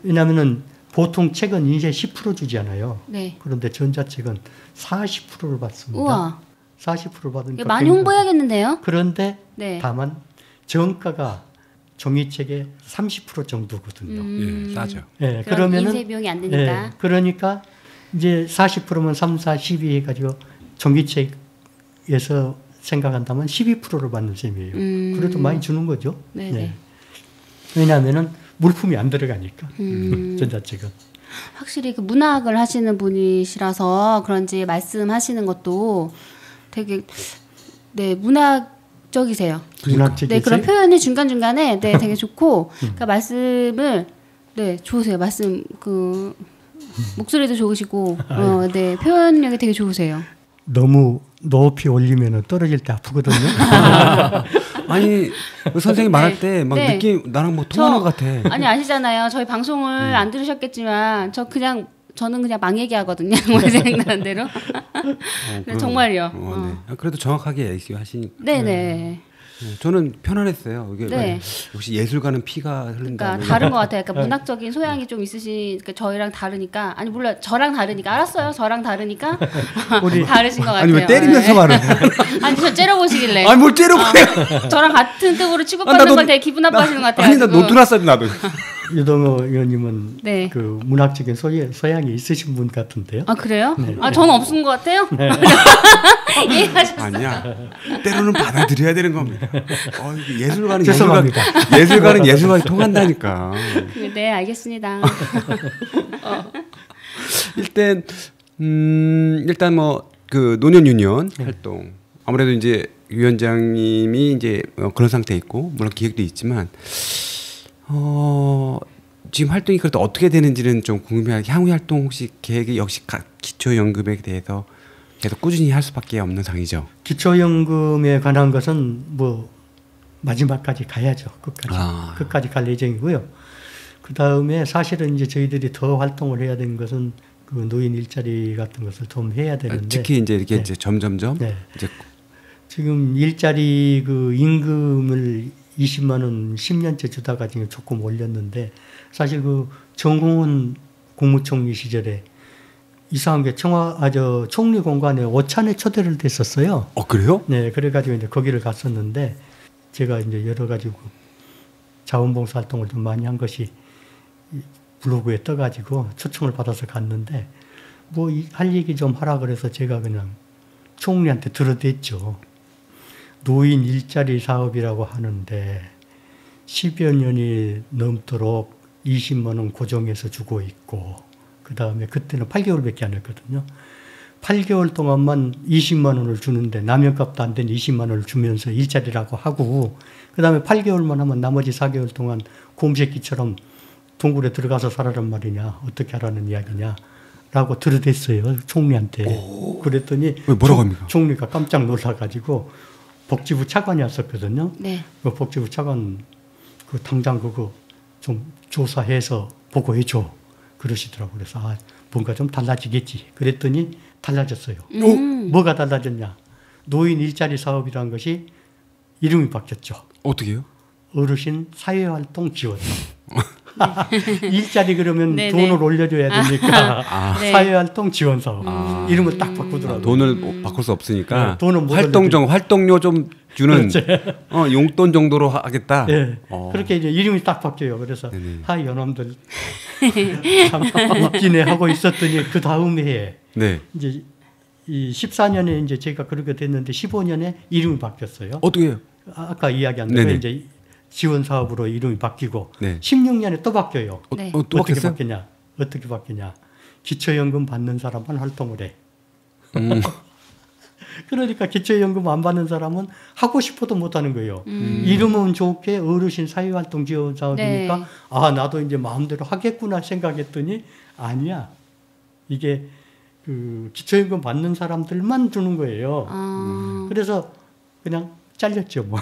왜냐하면은 보통 책은 인쇄 10% 주잖아요. 네. 그런데 전자책은 40%를 받습니다. 우와. 40% 받으니까 많이 홍보해야겠는데요? 그런데 네. 다만 정가가 종이책의 30% 정도거든요. 예, 싸죠. 예, 그럼 그러면은 인쇄 비용이 안 되니까. 예, 그러니까 이제 40%면 3, 4, 12 해가지고 종이책에서 생각한다면 12%를 받는 셈이에요. 그래도 많이 주는 거죠. 네네. 예. 왜냐하면은 물품이 안 들어가니까 전자책은. 확실히 그 문학을 하시는 분이시라서 그런지 말씀하시는 것도 되게 네 문학적이세요. 문학책이세요? 네 그런 표현이 중간 중간에 네 되게 좋고 그러니까 말씀을 네 좋으세요. 말씀 그 목소리도 좋으시고 네 표현력이 되게 좋으세요. 너무 높이 올리면 떨어질 때 아프거든요. 아니 선생님 말할 때 막 네. 느낌 나랑 뭐 통하는 것 같아. 아니 아시잖아요. 저희 방송을 안 들으셨겠지만 저는 그냥 막 얘기하거든요. 뭐 생각나는 대로. 네, 정말요. 네. 그래도 정확하게 얘기하시니까. 네네. 저는 편안했어요. 이게 네. 역시 예술가는 피가 흐른다. 그러니까 다른 것 같아요. 그러니까 문학적인 소양이 좀 있으신 그러니까 저희랑 다르니까 아니 물론 저랑 다르니까 알았어요. 저랑 다르니까 다르신 것 같아요. 아니 왜 때리면서 네. 말을 해? 아니 저 째려보시길래. 아니 뭘 째려봐요? 저랑 같은 급으로 취급받는 걸 되게 기분 나빠하시는 것 같아요. 아니 나 노트났어 나도. 유동호 의원님은 네. 그 문학적인 소양이 있으신 분 같은데요. 아 그래요? 네. 아 저는 없은 것 같아요. 네. 이해하셨어요? 아니야. 때로는 받아들여야 되는 겁니다. 이게 예술가는 죄송합니다. 예술가는 예술가는 통한다니까. 네 알겠습니다. 일단 뭐 그 노년 유년 활동 아무래도 이제 위원장님이 이제 그런 상태에 있고 물론 기획도 있지만 지금 활동이 그래도 어떻게 되는지는 좀 궁금해요. 향후 활동 혹시 계획이 역시 기초연금에 대해서 계속 꾸준히 할 수밖에 없는 상이죠. 기초연금에 관한 것은 뭐 마지막까지 가야죠. 끝까지 갈 예정이고요. 그 다음에 사실은 이제 저희들이 더 활동을 해야 되는 것은 그 노인 일자리 같은 것을 좀 해야 되는데 특히 이제 이렇게 이제 점점점 이제 지금 일자리 그 임금을 20만 원 10년째 주다가 지금 조금 올렸는데 사실 그 정홍원 국무총리 시절에 이상한 게 총리 공관에 오찬에 초대를 됐었어요. 그래요? 네, 그래가지고 이제 거기를 갔었는데 제가 이제 여러 가지 자원봉사 활동을 좀 많이 한 것이 블로그에 떠가지고 초청을 받아서 갔는데 뭐 할 얘기 좀 하라 그래서 제가 그냥 총리한테 들어댔죠. 노인 일자리 사업이라고 하는데 10여 년이 넘도록 20만 원 고정해서 주고 있고 그 다음에 그때는 8개월밖에 안 했거든요. 8개월 동안만 20만 원을 주는데 남영값도 안 된 20만 원을 주면서 일자리라고 하고 그 다음에 8개월만 하면 나머지 4개월 동안 곰새끼처럼 동굴에 들어가서 살아란 말이냐 어떻게 하라는 이야기냐 라고 들어댔어요. 총리한테. 그랬더니 뭐라고 합니까? 총리가 깜짝 놀라가지고 복지부 차관이었었거든요. 네. 그 복지부 차관 그 당장 그거 좀 조사해서 보고해줘 그러시더라고요. 그래서 뭔가 좀 달라지겠지. 그랬더니 달라졌어요. 뭐가 달라졌냐? 노인 일자리 사업이라는 것이 이름이 바뀌었죠. 어떻게요? 어르신 사회활동 지원. 일자리 그러면 네네. 돈을 올려줘야 되니까 네. 사회활동 지원 사업 이름을 딱 바꾸더라고요. 돈을 바꿀 수 없으니까 돈은 못 활동료 좀 주는 용돈 정도로 하겠다. 네. 그렇게 이제 이름이 딱 바뀌어요. 그래서 하이 연놈들 참 웃기네 하고 있었더니 그 다음 해에 이제 이 14년에 이제 제가 그렇게 됐는데 15년에 이름이 바뀌었어요. 어떻게 해요? 아까 이야기한 대로 이제 지원 사업으로 이름이 바뀌고 16년에 또 바뀌어요. 또 어떻게 바뀌었어요? 바뀌냐? 어떻게 바뀌냐? 기초연금 받는 사람만 활동을 해. 그러니까 기초연금 안 받는 사람은 하고 싶어도 못 하는 거예요. 이름은 좋게 어르신 사회활동 지원 사업이니까 네. 나도 이제 마음대로 하겠구나 생각했더니 아니야. 이게 그 기초임금 받는 사람들만 주는 거예요. 그래서 그냥 잘렸죠, 뭐.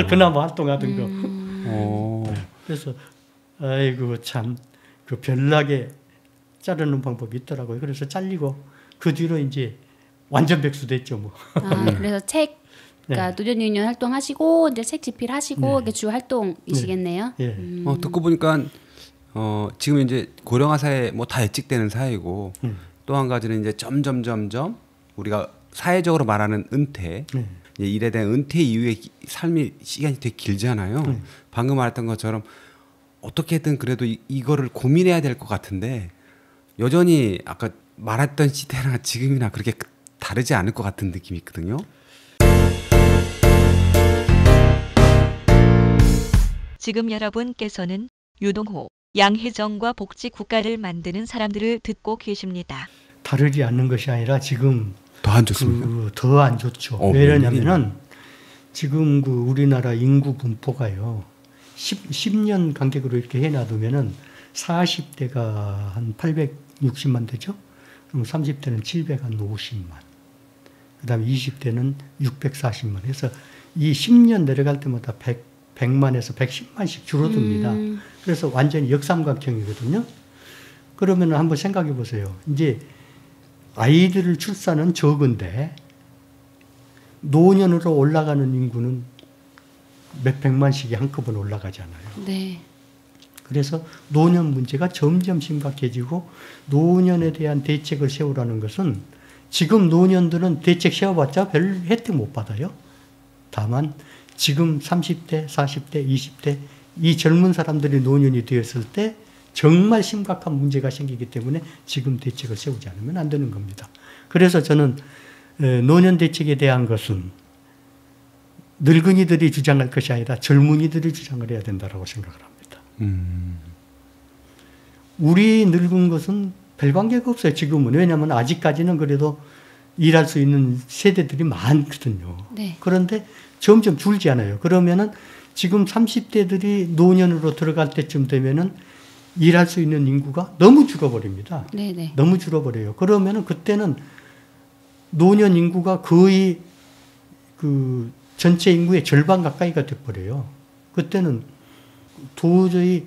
그나마 활동하던 거. 그래서 아이고 참 그 별나게 자르는 방법이 있더라고요. 그래서 잘리고 그 뒤로 이제 완전 백수됐죠, 뭐. 그래서 책, 그러니까 노년 유니온 활동하시고 이제 책 집필하시고 이게 주 활동이시겠네요. 예. 듣고 보니까 지금 이제 고령화 사회 뭐 다 예측되는 사회이고 또 한 가지는 이제 점점 우리가 사회적으로 말하는 은퇴, 이제 일에 대한 은퇴 이후의 삶이 시간이 되게 길잖아요. 방금 말했던 것처럼 어떻게든 그래도 이거를 고민해야 될 것 같은데 여전히 아까 말했던 시대나 지금이나 그렇게 다르지 않을 것 같은 느낌이 있거든요. 지금 여러분께서는 유동호, 양혜정과 복지국가를 만드는 사람들을 듣고 계십니다. 다르지 않는 것이 아니라 지금 더 안 좋습니까? 더 안 좋죠. 왜냐면은 지금 그 우리나라 인구 분포가요. 10년 간격으로 이렇게 해놔두면은 40대가 한 860만 되죠. 그럼 30대는 750만. 그다음에 20대는 640만. 해서 이 10년 내려갈 때마다 100만에서 110만씩 줄어듭니다. 그래서 완전히 역삼각형이거든요. 그러면 한번 생각해 보세요. 이제 아이들을 출산은 적은데 노년으로 올라가는 인구는 몇백만씩이 한꺼번에 올라가잖아요. 네. 그래서 노년 문제가 점점 심각해지고 노년에 대한 대책을 세우라는 것은 지금 노년들은 대책 세워봤자 별 혜택 못 받아요. 다만 지금 30대, 40대, 20대 이 젊은 사람들이 노년이 되었을 때 정말 심각한 문제가 생기기 때문에 지금 대책을 세우지 않으면 안 되는 겁니다. 그래서 저는 노년 대책에 대한 것은 늙은이들이 주장할 것이 아니라 젊은이들이 주장을 해야 된다고 생각을 합니다. 우리 늙은 것은 별 관계가 없어요. 지금은. 왜냐하면 아직까지는 그래도 일할 수 있는 세대들이 많거든요. 네. 그런데 점점 줄지 않아요. 그러면은 지금 30대들이 노년으로 들어갈 때쯤 되면은 일할 수 있는 인구가 너무 줄어버립니다. 네네. 너무 줄어버려요. 그러면은 그때는 노년 인구가 거의 그 전체 인구의 절반 가까이가 돼버려요. 그때는 도저히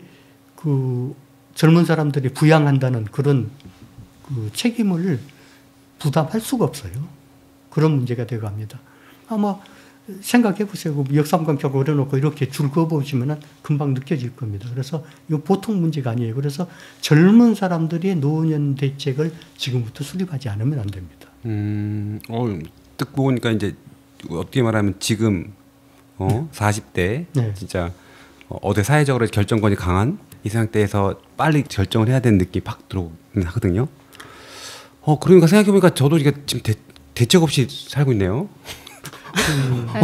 그 젊은 사람들이 부양한다는 그런 그 책임을 부담할 수가 없어요. 그런 문제가 되고 합니다. 아마 생각해 보세요. 역삼각형 그려놓고 이렇게 줄 그어보시면 금방 느껴질 겁니다. 그래서 이거 보통 문제가 아니에요. 그래서 젊은 사람들이 노년 대책을 지금부터 수립하지 않으면 안 됩니다. 딱 보니까 이제 어떻게 말하면 지금 40대 네. 진짜 어디 사회적으로 결정권이 강한 이 상태에서 빨리 결정을 해야 되는 느낌이 팍 들어오긴 하거든요. 그러니까 생각해보니까 저도 이게 지금 대책 없이 살고 있네요.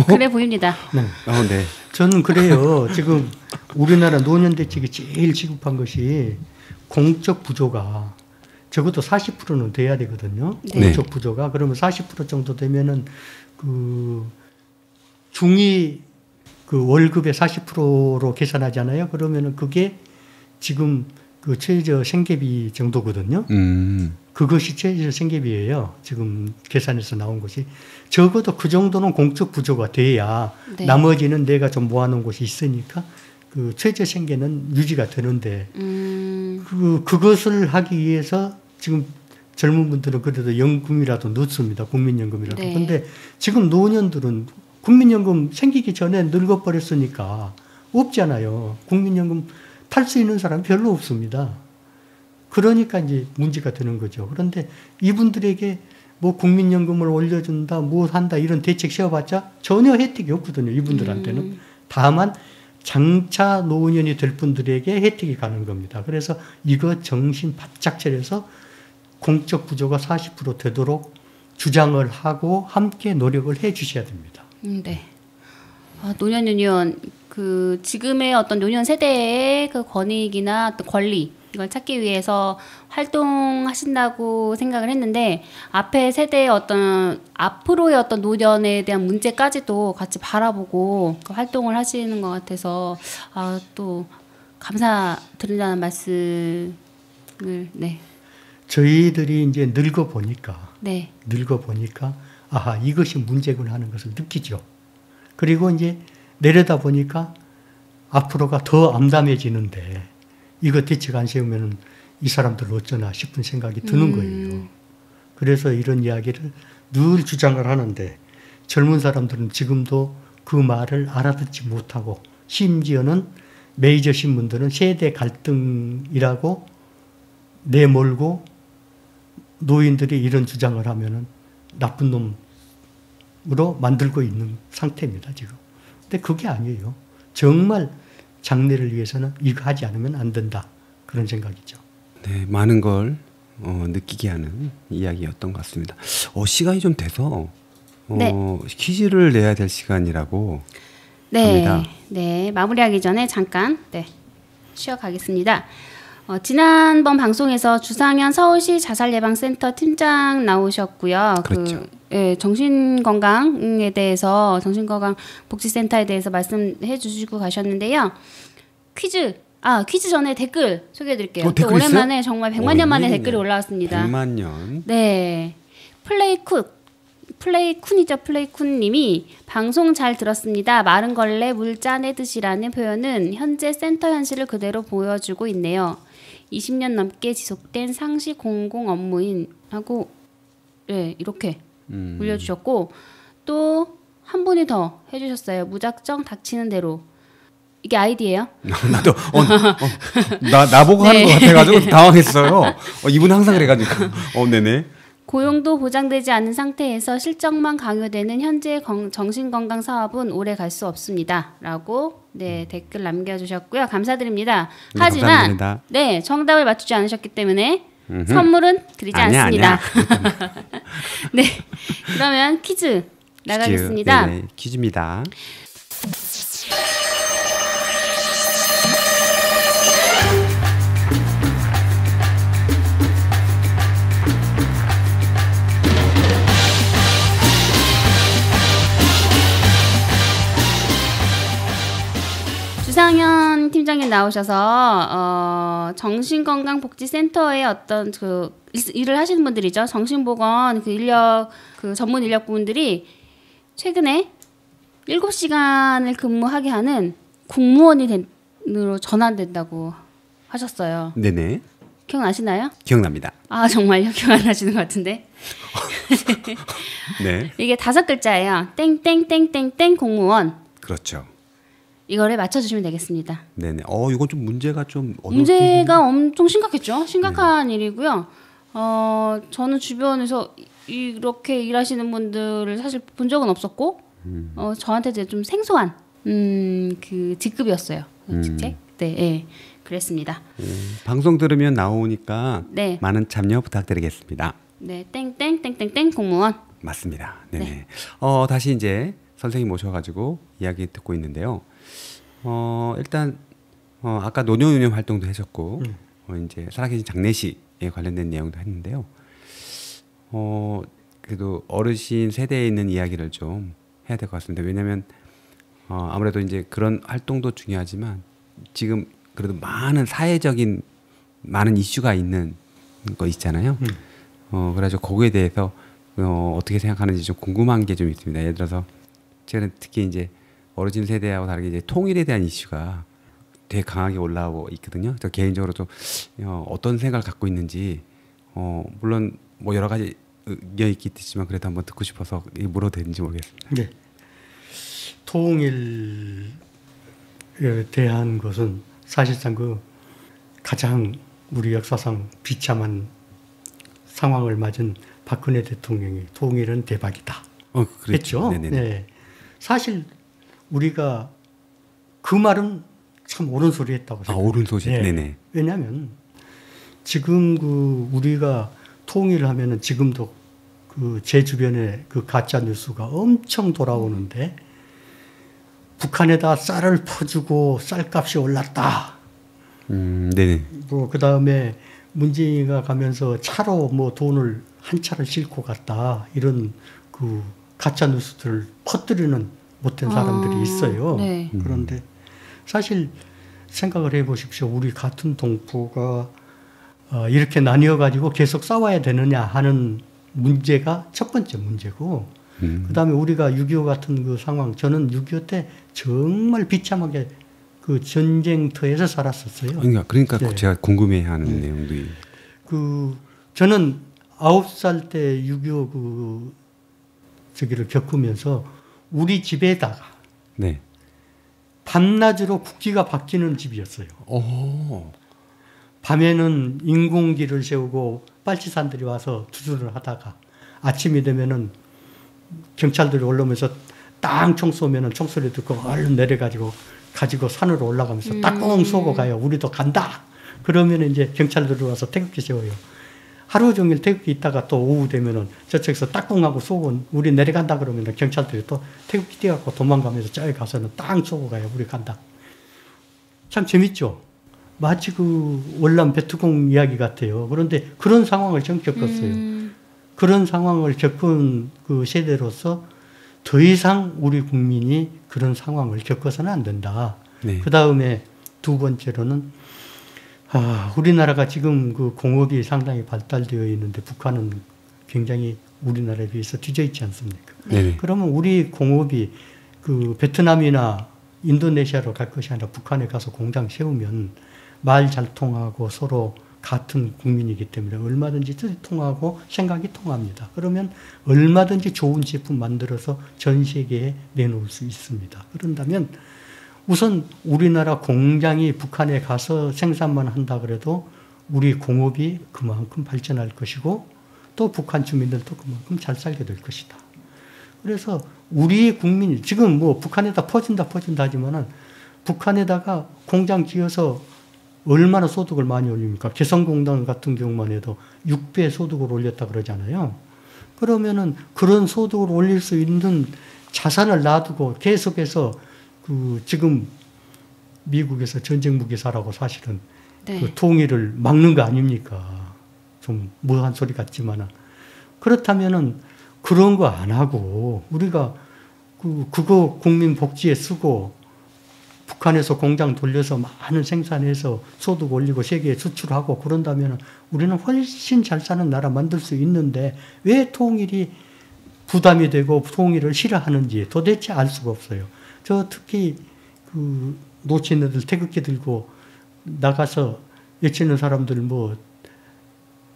그래 보입니다. 네. 네. 저는 그래요. 지금 우리나라 노년 대책이 제일 시급한 것이 공적 부조가 적어도 40%는 돼야 되거든요. 네. 공적 부조가. 그러면 40% 정도 되면은 그 중위 그 월급의 40%로 계산하잖아요. 그러면은 그게 지금 그 최저 생계비 정도거든요. 그것이 최저 생계비예요. 지금 계산해서 나온 것이. 적어도 그 정도는 공적 부조가 돼야 네. 나머지는 내가 좀 모아놓은 곳이 있으니까 그 최저 생계는 유지가 되는데 그것을 하기 위해서 지금 젊은 분들은 그래도 연금이라도 넣습니다. 국민연금이라도. 네. 근데 지금 노년들은 국민연금 생기기 전에 늙어버렸으니까 없잖아요. 국민연금 탈 수 있는 사람이 별로 없습니다. 그러니까 이제 문제가 되는 거죠. 그런데 이분들에게 뭐 국민연금을 올려준다, 뭐 한다 이런 대책 세워봤자 전혀 혜택이 없거든요. 이분들한테는. 다만 장차 노년이 될 분들에게 혜택이 가는 겁니다. 그래서 이거 정신 바짝 차려서 공적 부조가 40% 되도록 주장을 하고 함께 노력을 해 주셔야 됩니다. 네. 노년 유니온 그 지금의 어떤 노년 세대의 그 권익이나 또 권리 이걸 찾기 위해서 활동하신다고 생각을 했는데 앞에 세대의 어떤 앞으로의 어떤 노년에 대한 문제까지도 같이 바라보고 그 활동을 하시는 것 같아서 또 감사드린다는 말씀을 네. 저희들이 이제 늙어 보니까 네. 아하 이것이 문제구나 하는 것을 느끼죠. 그리고 이제 내려다 보니까 앞으로가 더 암담해지는데 이거 대책 안 세우면 이 사람들 어쩌나 싶은 생각이 드는 거예요. 그래서 이런 이야기를 늘 주장을 하는데 젊은 사람들은 지금도 그 말을 알아듣지 못하고 심지어는 메이저 신문들은 세대 갈등이라고 내몰고 노인들이 이런 주장을 하면은 나쁜 놈으로 만들고 있는 상태입니다, 지금. 근데 그게 아니에요. 정말 장래를 위해서는 이거 하지 않으면 안 된다. 그런 생각이죠. 네, 많은 걸 느끼게 하는 이야기였던 것 같습니다. 시간이 좀 돼서 네. 퀴즈를 내야 될 시간이라고 네. 합니다. 네. 마무리하기 전에 잠깐 쉬어가겠습니다. 지난번 방송에서 주상현 서울시 자살예방센터 팀장 나오셨고요. 그렇죠. 정신건강에 대해서 정신건강복지센터에 대해서 말씀해 주시고 가셨는데요. 퀴즈 전에 댓글 소개해드릴게요. 또 오랜만에 정말 100만 년 만에 댓글이 올라왔습니다. 100만 년. 네. 플레이쿤님이 방송 잘 들었습니다. 마른 걸레 물 짜내 드시라는 표현은 현재 센터 현실을 그대로 보여주고 있네요. 20년 넘게 지속된 상시 공공 업무인 하고 이렇게 올려주셨고 또 한 분이 더 해주셨어요. 무작정 닥치는 대로. 이게 아이디예요? 나도 나보고 하는 것 같아가지고 당황했어요. 이분 항상 그래가지고 네네. 고용도 보장되지 않은 상태에서 실적만 강요되는 현재 정신건강 사업은 오래 갈 수 없습니다. 라고 댓글 남겨주셨고요. 감사드립니다. 네, 하지만 감사합니다. 정답을 맞추지 않으셨기 때문에 선물은 드리지 않습니다. 네, 그러면 퀴즈 나가겠습니다. 네네, 퀴즈입니다. 주상현 팀장님 나오셔서 정신건강복지센터의 어떤 일을 하시는 분들이죠. 정신보건 전문 인력분들이 최근에 7시간을 근무하게 하는 공무원으로 전환된다고 하셨어요. 네네. 기억나시나요? 기억납니다. 아 정말요? 기억 안 나시는 것 같은데. 네. 이게 5글자예요. 땡땡땡땡땡 공무원. 그렇죠. 이거를 맞춰주시면 되겠습니다. 네네. 이건 좀 문제가 엄청 심각했죠. 심각한 일이고요. 저는 주변에서 이렇게 일하시는 분들을 사실 본 적은 없었고, 저한테 좀 생소한 그 직급이었어요. 직책. 네, 그랬습니다. 방송 들으면 나오니까 네. 많은 참여 부탁드리겠습니다. 네, 땡땡땡땡땡 공무원. 맞습니다. 네네. 네. 다시 이제 선생님 모셔가지고 이야기 듣고 있는데요. 일단 아까 노년운영 활동도 하셨고 이제 살아계신 장례식에 관련된 내용도 했는데요. 그래도 어르신 세대에 있는 이야기를 좀 해야 될 것 같습니다. 왜냐하면 아무래도 이제 그런 활동도 중요하지만 지금 그래도 많은 사회적인 많은 이슈가 있는 거 있잖아요. 그래가지고 거기에 대해서 어떻게 생각하는지 좀 궁금한 게 좀 있습니다. 예를 들어서 제가 특히 이제 어르신 세대하고 다르게 이제 통일에 대한 이슈가 되게 강하게 올라오고 있거든요. 저 개인적으로 좀 어떤 생각을 갖고 있는지 물론 뭐 여러 가지 의견이 있겠지만 그래도 한번 듣고 싶어서 물어도 되는지 모르겠습니다. 네. 통일에 대한 것은 사실상 그 가장 우리 역사상 비참한 상황을 맞은 박근혜 대통령이 통일은 대박이다. 그렇죠. 했죠. 네. 사실 우리가 그 말은 참 옳은 소리 했다고 생각해요. 옳은 소리. 네. 네네. 왜냐하면 지금 우리가 통일을 하면은 지금도 제 주변에 가짜 뉴스가 엄청 돌아오는데 북한에다 쌀을 퍼주고 쌀값이 올랐다. 네네. 그 다음에 문재인이가 가면서 차로 돈을 한 차를 싣고 갔다. 이런 가짜 뉴스들을 퍼뜨리는 못된 사람들이 있어요. 네. 그런데 사실 생각을 해보십시오. 우리 같은 동포가 이렇게 나뉘어 가지고 계속 싸워야 되느냐 하는 문제가 첫 번째 문제고, 그다음에 우리가 6.25 같은 그 상황, 저는 6.25 때 정말 비참하게 그 전쟁터에서 살았었어요. 그러니까 네. 제가 궁금해하는 내용들이 저는 9살 때 6.25 그 저기를 겪으면서 우리 집에다가 네. 밤낮으로 국기가 바뀌는 집이었어요. 오. 밤에는 인공기를 세우고 빨치산들이 와서 투수를 하다가 아침이 되면은 경찰들이 올라오면서 땅 총 쏘면은 총소리 듣고 얼른 내려가지고 산으로 올라가면서 딱꽁 쏘고 가요. 우리도 간다. 그러면 이제 경찰들이 와서 태극기 세워요. 하루 종일 태극기 있다가 또 오후 되면은 저쪽에서 딱꽁하고 쏘고 우리 내려간다 그러면 경찰들이 또 태극기 띄갖고 도망가면서 저기 가서는 땅 쏘고 가요. 우리 간다. 참 재밌죠. 마치 그 월남 베트콩 이야기 같아요. 그런데 그런 상황을 전 겪었어요. 그런 상황을 겪은 그 세대로서 더 이상 우리 국민이 그런 상황을 겪어서는 안 된다. 네. 그 다음에 두 번째로는 우리나라가 지금 그 공업이 상당히 발달되어 있는데 북한은 굉장히 우리나라에 비해서 뒤져 있지 않습니까? 네네. 그러면 우리 공업이 그 베트남이나 인도네시아로 갈 것이 아니라 북한에 가서 공장 세우면 말 잘 통하고 서로 같은 국민이기 때문에 얼마든지 뜻이 통하고 생각이 통합니다. 그러면 얼마든지 좋은 제품 만들어서 전 세계에 내놓을 수 있습니다. 그런다면 우선 우리나라 공장이 북한에 가서 생산만 한다 그래도 우리 공업이 그만큼 발전할 것이고 또 북한 주민들도 그만큼 잘 살게 될 것이다. 그래서 우리 국민이 지금 뭐 북한에다 퍼진다 하지만은 북한에다가 공장 지어서 얼마나 소득을 많이 올립니까? 개성공단 같은 경우만 해도 6배 소득을 올렸다 그러잖아요. 그러면은 그런 소득을 올릴 수 있는 자산을 놔두고 계속해서 그 지금 미국에서 전쟁 무기사라고 사실은 네. 그 통일을 막는 거 아닙니까? 좀 무한 소리 같지만은 그렇다면은 그런 거 안 하고 우리가 그거 국민 복지에 쓰고 북한에서 공장 돌려서 많은 생산해서 소득 올리고 세계에 수출하고 그런다면 우리는 훨씬 잘 사는 나라 만들 수 있는데 왜 통일이 부담이 되고 통일을 싫어하는지 도대체 알 수가 없어요. 저 특히 그 노친애들 태극기 들고 나가서 외치는 사람들 뭐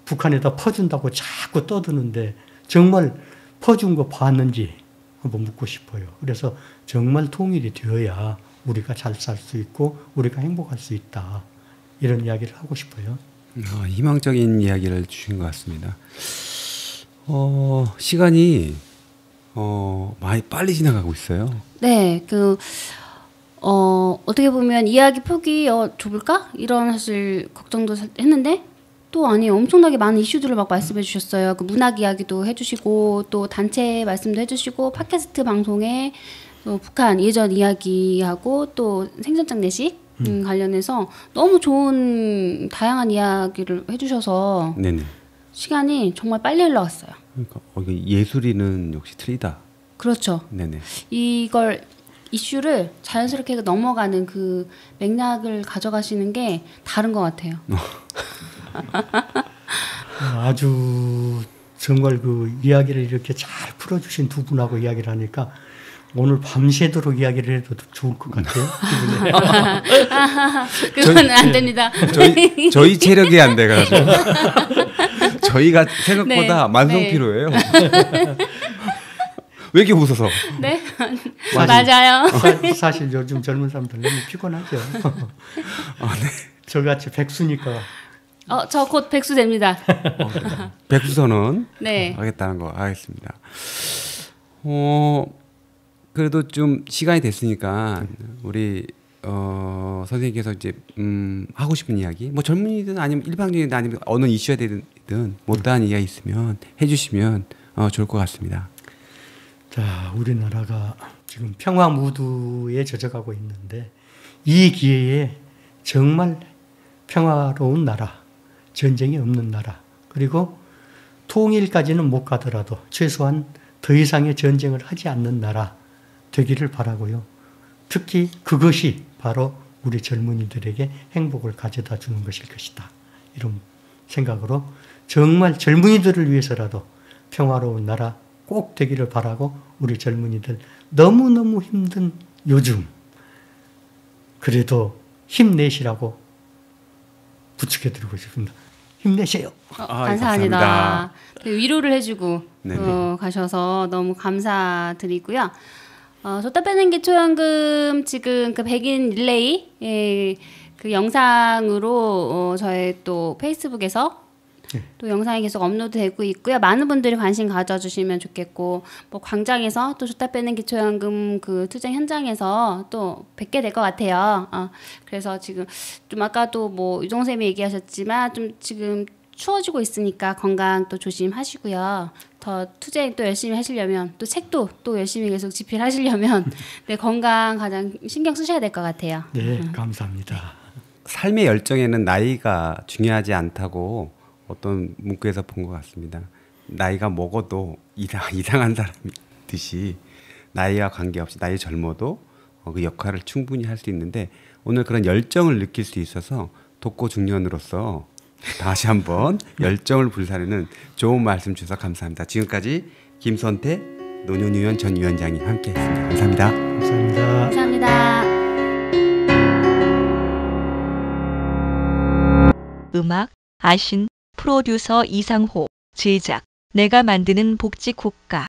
북한에다 퍼준다고 자꾸 떠드는데 정말 퍼준 거 봤는지 한번 묻고 싶어요. 그래서 정말 통일이 되어야 우리가 잘 살 수 있고 우리가 행복할 수 있다. 이런 이야기를 하고 싶어요. 희망적인 이야기를 주신 것 같습니다. 시간이 많이 빨리 지나가고 있어요. 네, 어떻게 보면 이야기 폭이 좁을까? 이런 사실 걱정도 했는데 또 아니 엄청나게 많은 이슈들을 막 말씀해 주셨어요. 그 문학 이야기도 해주시고 또 단체 말씀도 해주시고 팟캐스트 방송에 북한 예전 이야기하고 또 생전장례식 관련해서 너무 좋은 다양한 이야기를 해주셔서 네네. 시간이 정말 빨리 흘러갔어요. 그러니까 예술인은 역시 틀리다. 그렇죠. 네네. 이슈를 자연스럽게 넘어가는 그 맥락을 가져가시는 게 다른 것 같아요. 아주 정말 그 이야기를 이렇게 잘 풀어주신 두 분하고 이야기를 하니까 오늘 밤새도록 이야기를 해도 좋을 것 같아요. 그건 안 됩니다. 저희 체력이 안 돼가지고 저희가 생각보다 네, 만성 네. 피로예요. 왜 이렇게 웃어서? 네, 맞아요. 사실 요즘 젊은 사람들 너무 피곤하죠. 네. 저같이 백수니까. 저 곧 백수 됩니다. 백수선언 네. 하겠다는 거 알겠습니다. 그래도 좀 시간이 됐으니까 우리 선생님께서 이제 하고 싶은 이야기, 뭐 젊은이든 아니면 일반적이든 아니면 어느 이슈에 대든 못다한 이야기 있으면 해주시면 좋을 것 같습니다. 자, 우리나라가 지금 평화 무드에 젖어가고 있는데 이 기회에 정말 평화로운 나라, 전쟁이 없는 나라, 그리고 통일까지는 못 가더라도 최소한 더 이상의 전쟁을 하지 않는 나라 되기를 바라고요. 특히 그것이 바로 우리 젊은이들에게 행복을 가져다 주는 것일 것이다. 이런 생각으로 정말 젊은이들을 위해서라도 평화로운 나라 꼭 되기를 바라고 우리 젊은이들 너무너무 힘든 요즘 그래도 힘내시라고 부축해드리고 싶습니다. 힘내세요. 감사합니다. 감사합니다. 위로를 해주고 가셔서 너무 감사드리고요. 줬다 빼는 게 초연금 지금 그 백인 릴레이 그 영상으로 저희 또 페이스북에서 또 영상이 계속 업로드되고 있고요. 많은 분들이 관심 가져주시면 좋겠고 뭐 광장에서 또 줬다 빼는 기초연금 그 투쟁 현장에서 또 뵙게 될 것 같아요. 그래서 지금 좀 아까도 뭐 유종쌤이 얘기하셨지만 좀 지금 추워지고 있으니까 건강 또 조심하시고요. 더 투쟁 또 열심히 하시려면 또 책도 또 열심히 계속 집필하시려면 네, 건강 가장 신경 쓰셔야 될 것 같아요. 네, 감사합니다. 삶의 열정에는 나이가 중요하지 않다고 어떤 문구에서 본 것 같습니다. 나이가 먹어도 이상한 사람듯이 나이와 관계없이 나이 젊어도 그 역할을 충분히 할 수 있는데 오늘 그런 열정을 느낄 수 있어서 독고 중년으로서 다시 한번 열정을 불사르는 좋은 말씀 주셔서 감사합니다. 지금까지 김선태 노년위원 전 위원장이 함께했습니다. 감사합니다. 감사합니다. 감사합니다. 음악 아신 프로듀서 이상호, 제작 내가 만드는 복지국가.